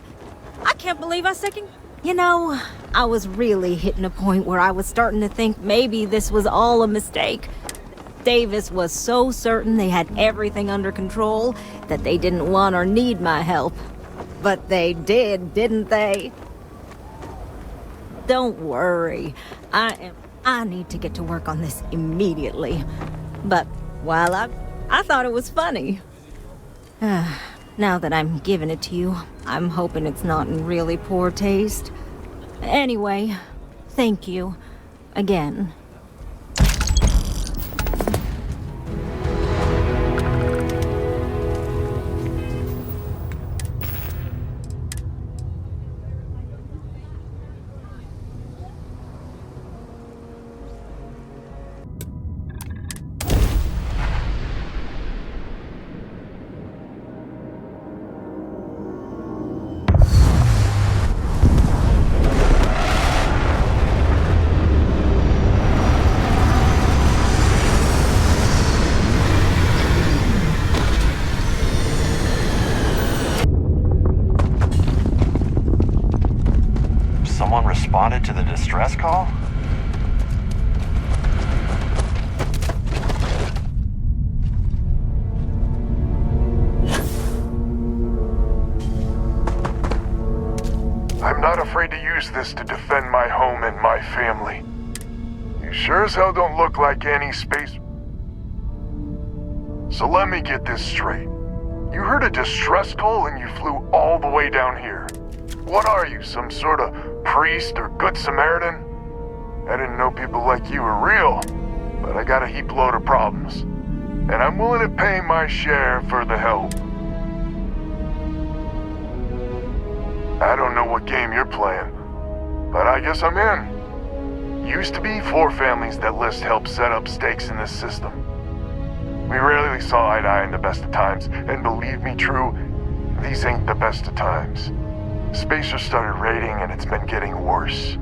I can't believe I second... You know, I was really hitting a point where I was starting to think maybe this was all a mistake. Davis was so certain they had everything under control that they didn't want or need my help. But they did, didn't they? Don't worry. I need to get to work on this immediately. But while I thought it was funny. Now that I'm giving it to you, I'm hoping it's not in really poor taste. Anyway, thank you. Again. Responded to the distress call? I'm not afraid to use this to defend my home and my family. You sure as hell don't look like any space... So let me get this straight. You heard a distress call and you flew all the way down here. What are you, some sort of priest or good Samaritan? I didn't know people like you were real, but I got a heap load of problems. And I'm willing to pay my share for the help. I don't know what game you're playing, but I guess I'm in. Used to be 4 families that List helped set up stakes in this system. We rarely saw eye to eye in the best of times, and believe me, True, these ain't the best of times. Spacers started raiding and it's been getting worse.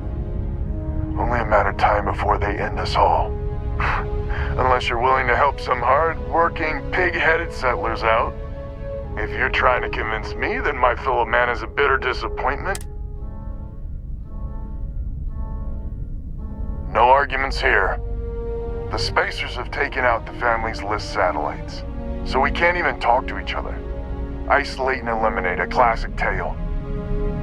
Only a matter of time before they end us all. Unless you're willing to help some hard-working, pig-headed settlers out. If you're trying to convince me that my fellow man is a bitter disappointment, no arguments here. The Spacers have taken out the family's List satellites, so we can't even talk to each other. Isolate and eliminate, a classic tale.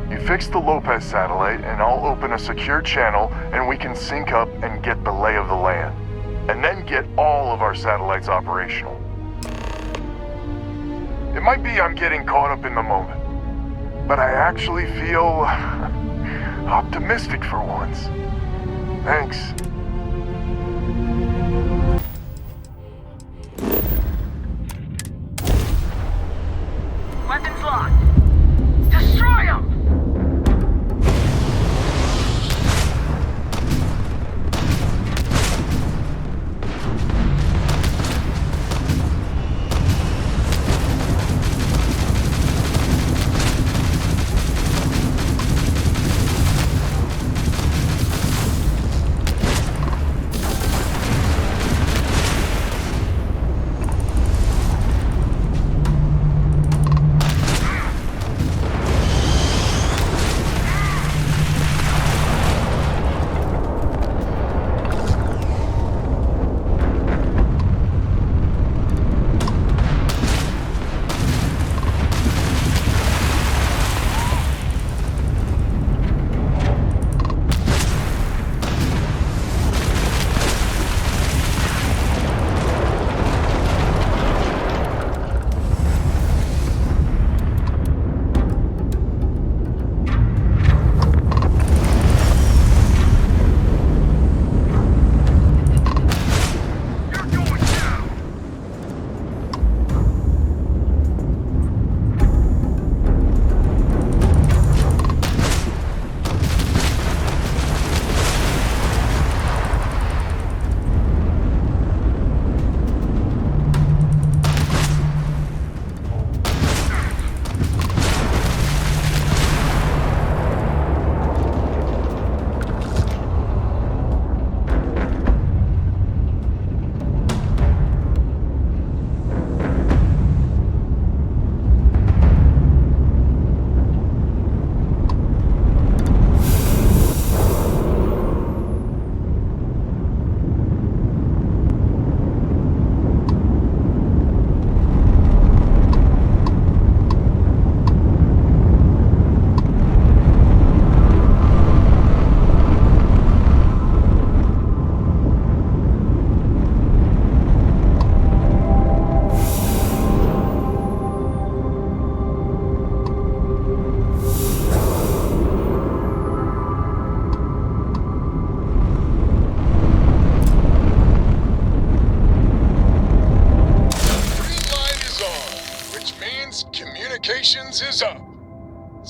You fix the Lopez satellite and I'll open a secure channel and we can sync up and get the lay of the land. And then get all of our satellites operational. It might be I'm getting caught up in the moment, but I actually feel optimistic for once. Thanks. Weapons locked. Destroy them!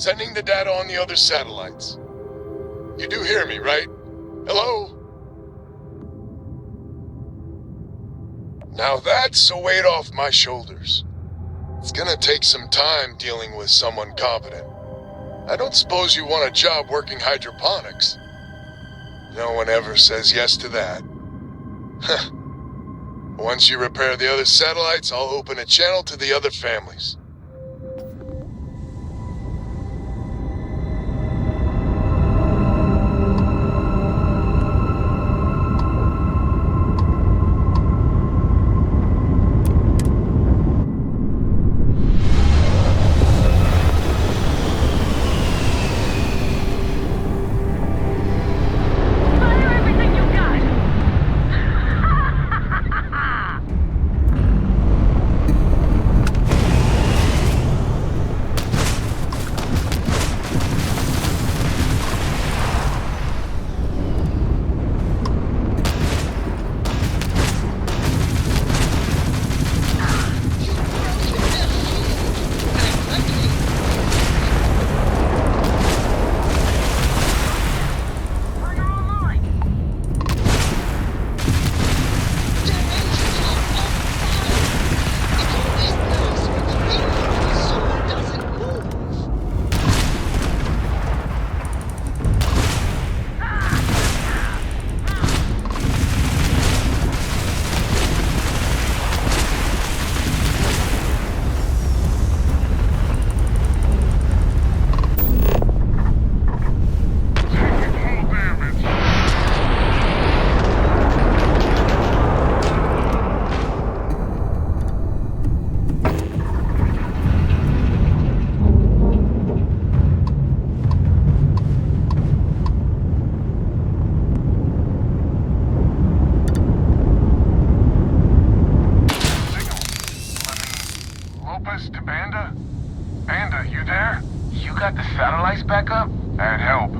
Sending the data on the other satellites. You do hear me, right? Hello? Now that's a weight off my shoulders. It's gonna take some time dealing with someone competent. I don't suppose you want a job working hydroponics. No one ever says yes to that. Once you repair the other satellites, I'll open a channel to the other families. Lopez to Banda? Banda, you there? You got the satellites back up? I had help.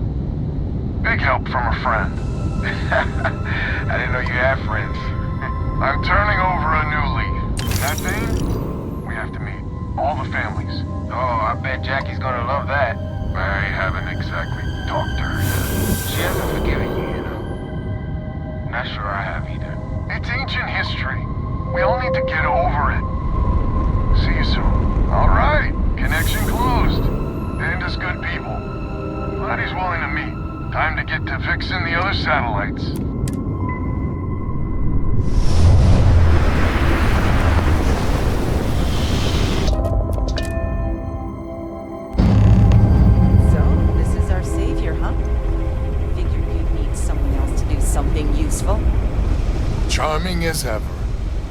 Big help from a friend. I didn't know you had friends. I'm turning over a new leaf. That thing? We have to meet. All the families. Oh, I bet Jackie's gonna love that. I haven't exactly talked to her yet. She hasn't forgiven you, you know. Not sure I have either. It's ancient history. We all need to get over it. See you soon. All right. Connection closed. Banda's good people. Glad he's willing to meet. Time to get to fixing the other satellites. So, this is our savior, huh? Figured you'd need someone else to do something useful. Charming as ever.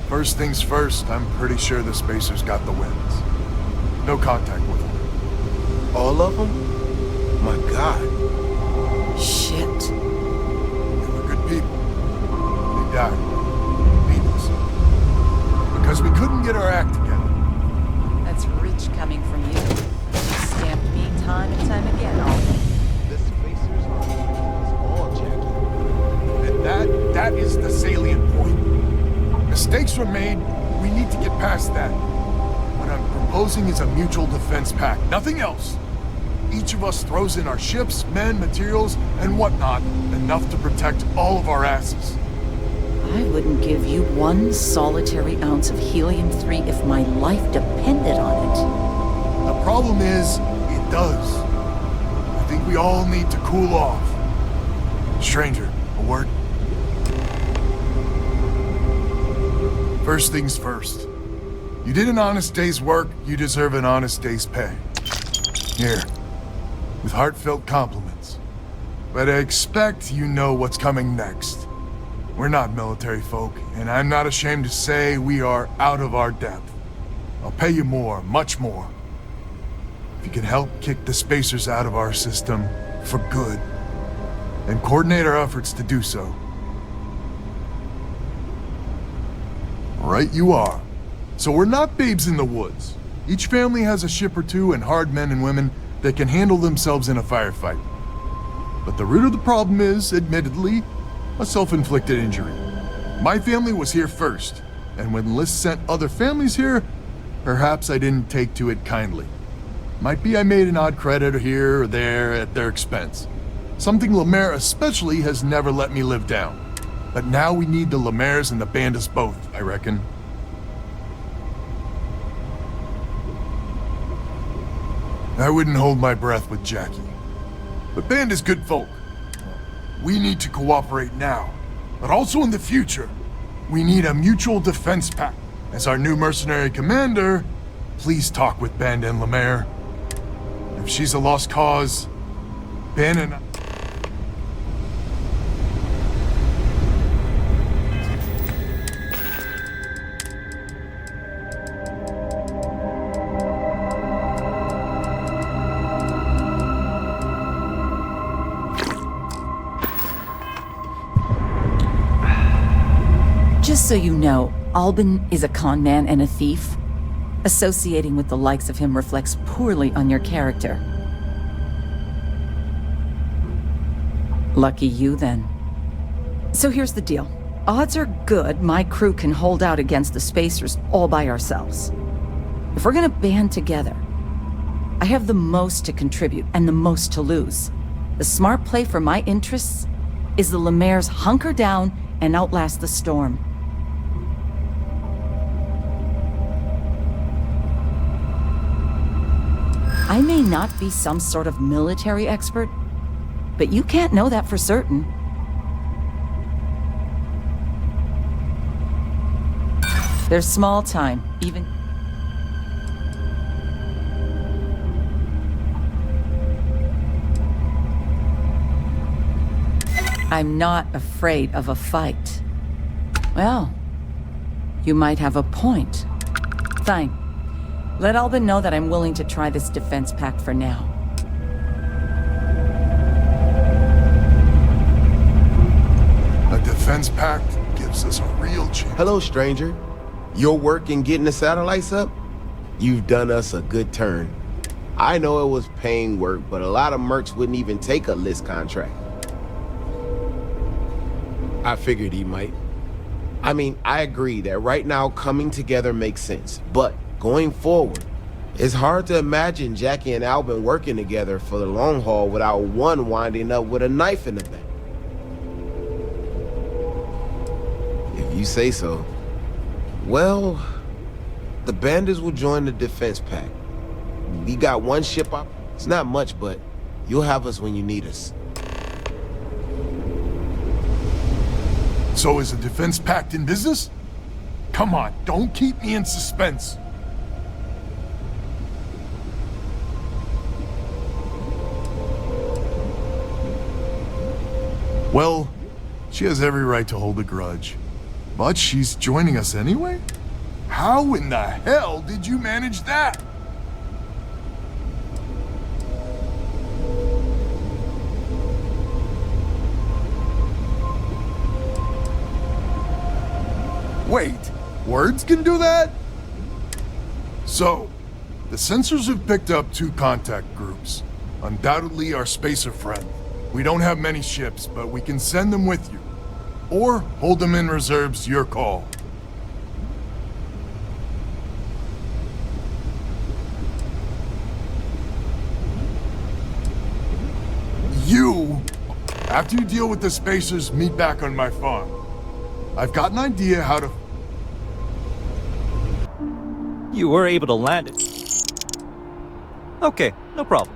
First things first, I'm pretty sure the Spacers got the wins. No contact with them. All of them? My God. Shit. They were good people. They died. Needlessly. Because we couldn't get our act together. That's rich coming from you. You stamped me time and time again, Alden. The Spacers are all Jackie. And that is the salient point. Mistakes were made. We need to get past that. What I'm proposing is a mutual defense pact. Nothing else. Each of us throws in our ships, men, materials, and whatnot, enough to protect all of our asses. I wouldn't give you one solitary ounce of helium-3 if my life depended on it. The problem is, it does. I think we all need to cool off. Stranger, a word? First things first. You did an honest day's work, you deserve an honest day's pay. Here, with heartfelt compliments. But I expect you know what's coming next. We're not military folk, and I'm not ashamed to say we are out of our depth. I'll pay you more, much more. If you can help kick the Spacers out of our system for good, and coordinate our efforts to do so. Right you are. So we're not babes in the woods. Each family has a ship or two and hard men and women that can handle themselves in a firefight. But the root of the problem is, admittedly, a self-inflicted injury. My family was here first, and when Liz sent other families here, perhaps I didn't take to it kindly. Might be I made an odd credit here or there at their expense. Something Lemaire especially has never let me live down. But now we need the Lemaires and the Bandits both, I reckon. I wouldn't hold my breath with Jackie. But Bandit's good folk. We need to cooperate now, but also in the future. We need a mutual defense pact. As our new mercenary commander, please talk with Ben and Lemaire. If she's a lost cause, Ben and... Just so you know, Albin is a con man and a thief. Associating with the likes of him reflects poorly on your character. Lucky you, then. So here's the deal. Odds are good my crew can hold out against the Spacers all by ourselves. If we're gonna band together, I have the most to contribute and the most to lose. The smart play for my interests is the Lemaire's hunker down and outlast the storm. I may not be some sort of military expert, but you can't know that for certain. There's small time, even... I'm not afraid of a fight. Well, you might have a point. Fine. Let Albin know that I'm willing to try this defense pact for now. A defense pact gives us a real chance. Hello, stranger. Your work in getting the satellites up? You've done us a good turn. I know it was paying work, but a lot of mercs wouldn't even take a list contract. I figured he might. I mean, I agree that right now coming together makes sense, but going forward, it's hard to imagine Jackie and Albin working together for the long haul without one winding up with a knife in the back. If you say so. Well, the Bandits will join the defense pact. We got one ship up. It's not much, but you'll have us when you need us. So is a defense pact in business? Come on, don't keep me in suspense. Well, she has every right to hold a grudge. But she's joining us anyway? How in the hell did you manage that? Wait, words can do that? So, the sensors have picked up 2 contact groups. Undoubtedly our spacer friend. We don't have many ships, but we can send them with you. Or hold them in reserves, your call. After you deal with the Spacers, meet back on my farm. I've got an idea how to... You were able to land it. Okay, no problem.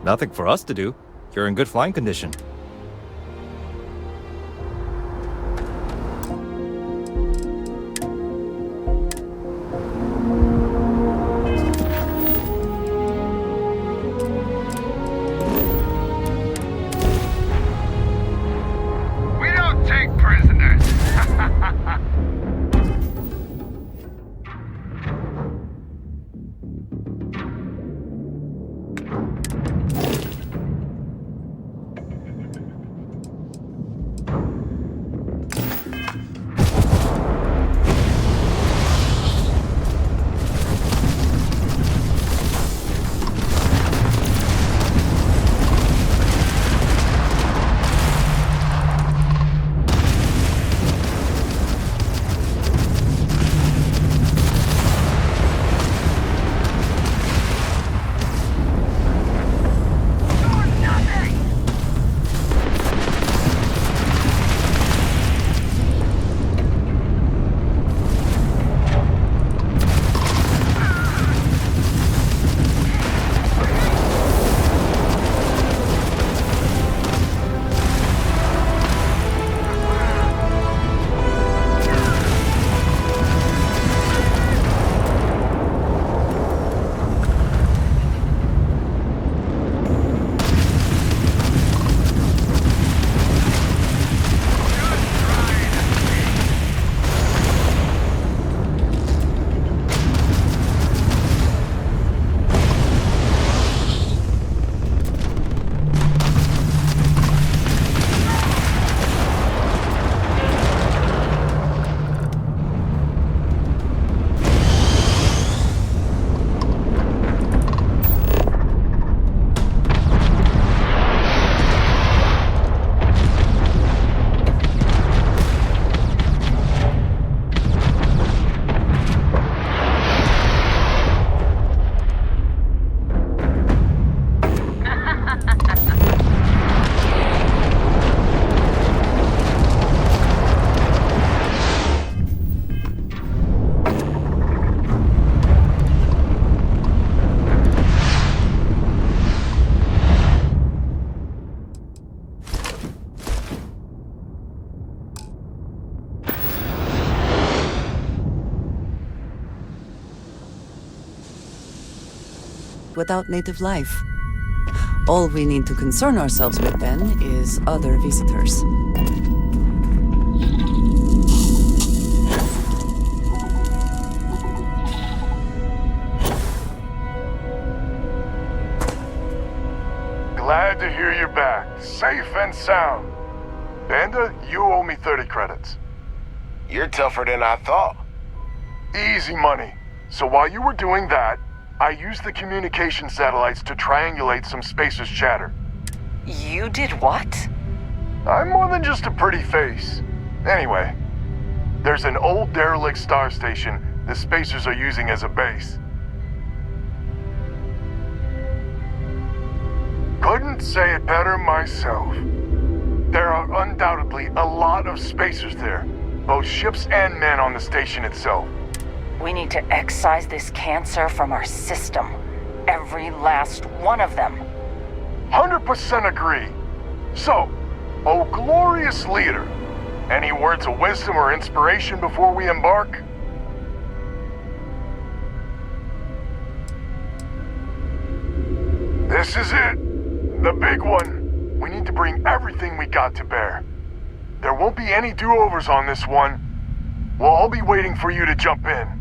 Nothing for us to do. You're in good flying condition. We don't take prisoners. Without native life. All we need to concern ourselves with then is other visitors. Glad to hear you're back, safe and sound. Banda, you owe me 30 credits. You're tougher than I thought. Easy money. So while you were doing that, I used the communication satellites to triangulate some Spacers chatter. You did what? I'm more than just a pretty face. Anyway, there's an old derelict star station the Spacers are using as a base. Couldn't say it better myself. There are undoubtedly a lot of Spacers there, both ships and men on the station itself. We need to excise this cancer from our system. Every last one of them. 100% agree. So, oh glorious leader, any words of wisdom or inspiration before we embark? This is it. The big one. We need to bring everything we got to bear. There won't be any do-overs on this one. We'll all be waiting for you to jump in.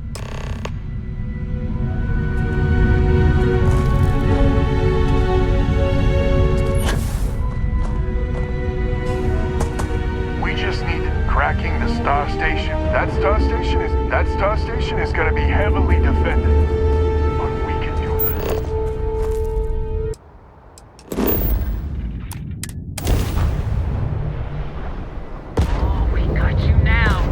Cracking the star station. That star station is going to be heavily defended. But we can do this. Oh, we got you now.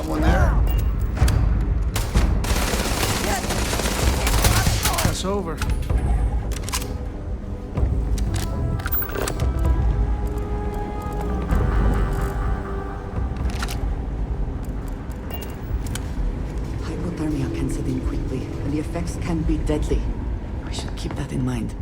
someone there. Pass over. Hypothermia can set in quickly, and the effects can be deadly. We should keep that in mind.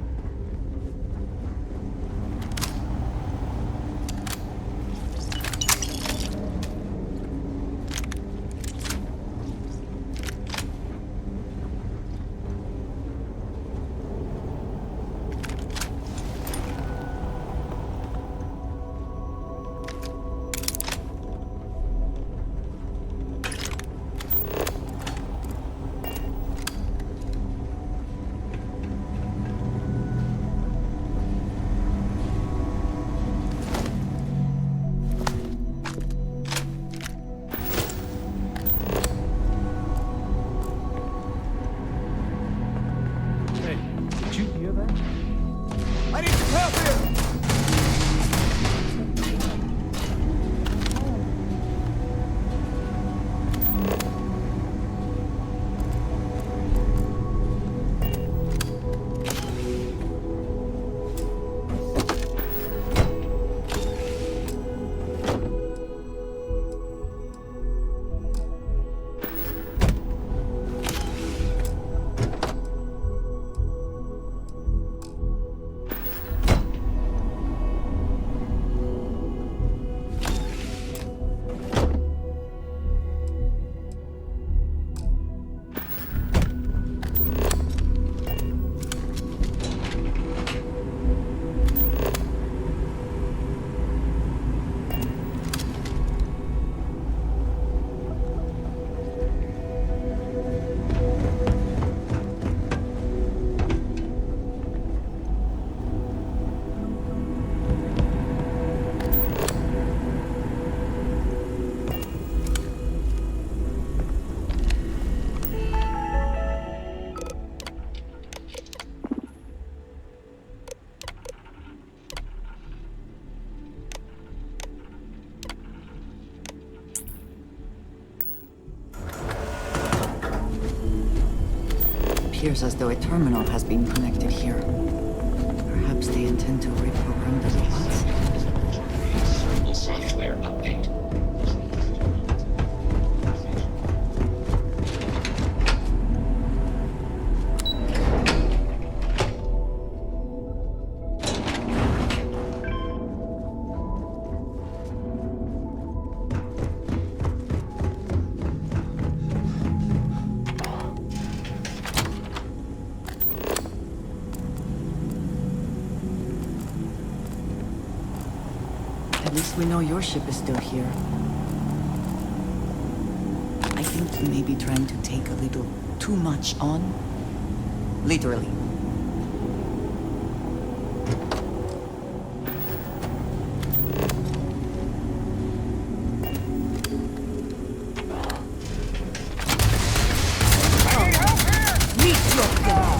I need some help here! Appears as though a terminal has been connected here. Perhaps they intend to reprogram the robots? Software update. At least we know your ship is still here. I think you may be trying to take a little too much on. Literally. Meet your God!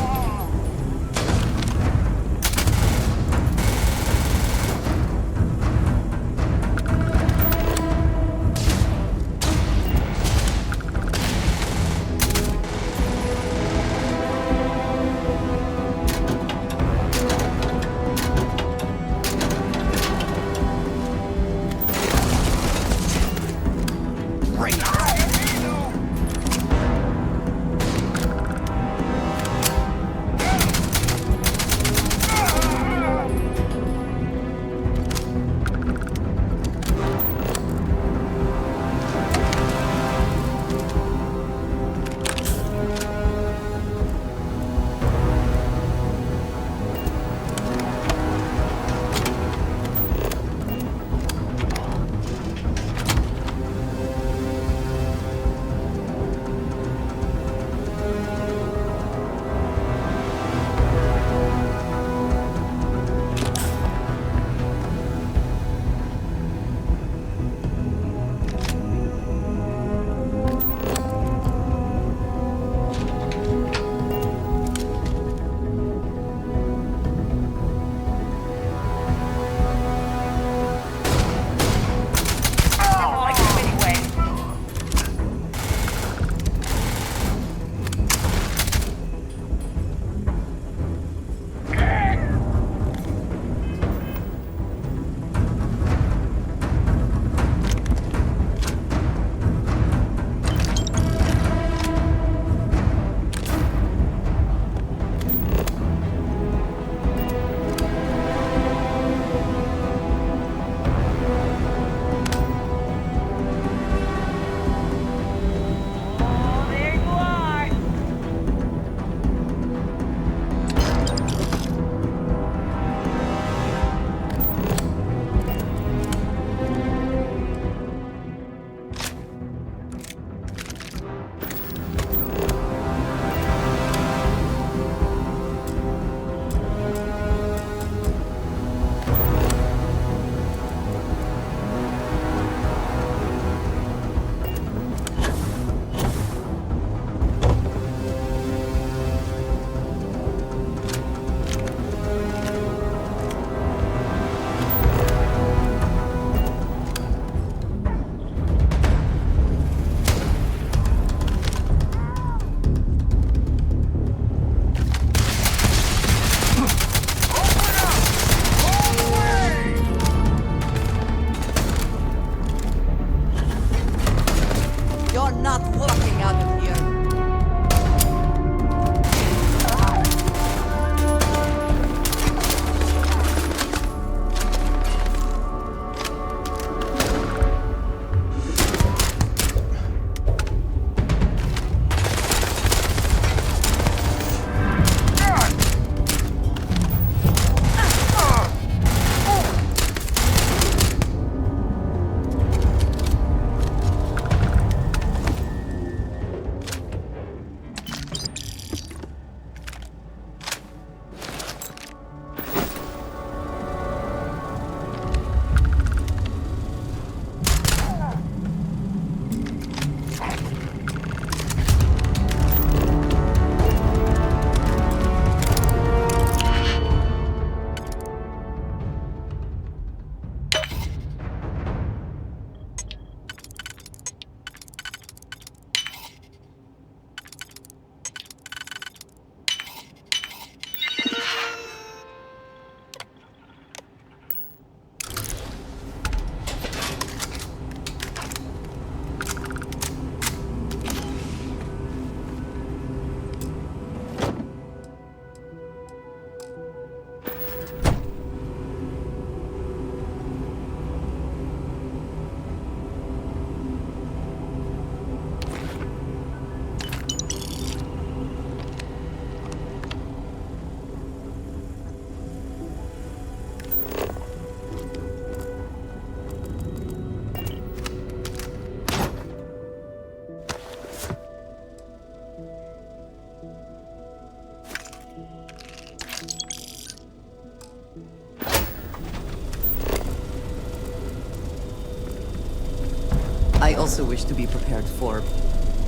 I also wish to be prepared for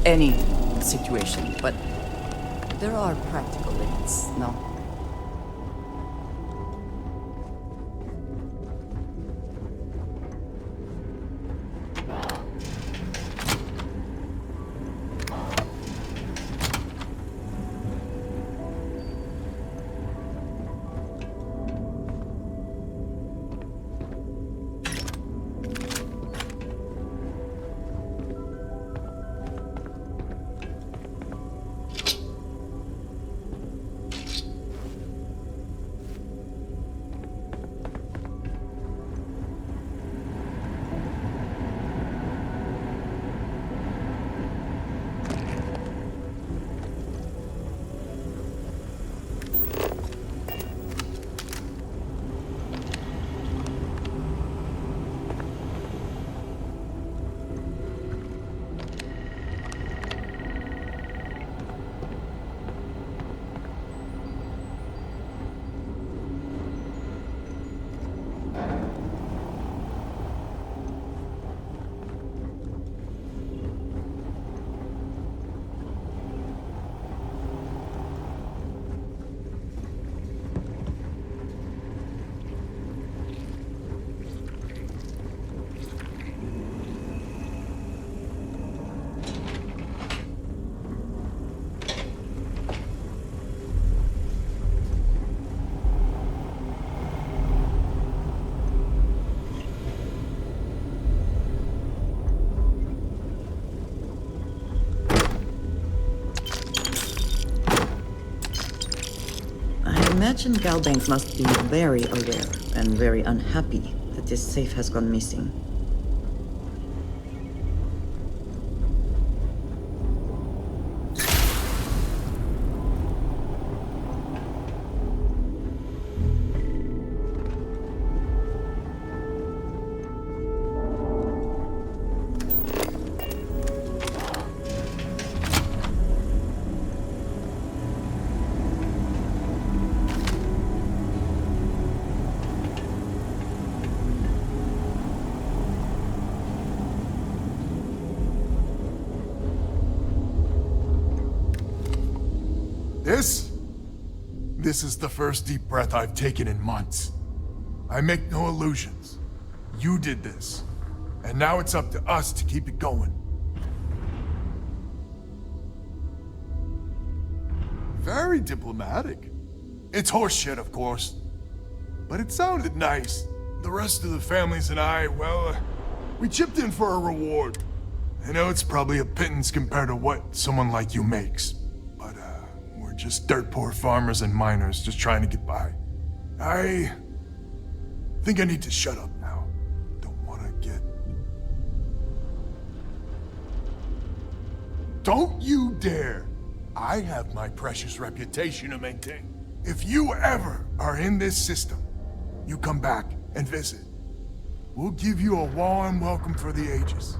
any situation, but there are practical limits, no? I imagine Galbank must be very aware and very unhappy that this safe has gone missing. This is the first deep breath I've taken in months. I make no illusions. You did this. And now it's up to us to keep it going. Very diplomatic. It's horseshit, of course. But it sounded nice. The rest of the families and I, well, we chipped in for a reward. I know it's probably a pittance compared to what someone like you makes. We're just dirt poor farmers and miners just trying to get by. I think I need to shut up now. Don't want to get... Don't you dare! I have my precious reputation to maintain. If you ever are in this system, you come back and visit. We'll give you a warm welcome for the ages.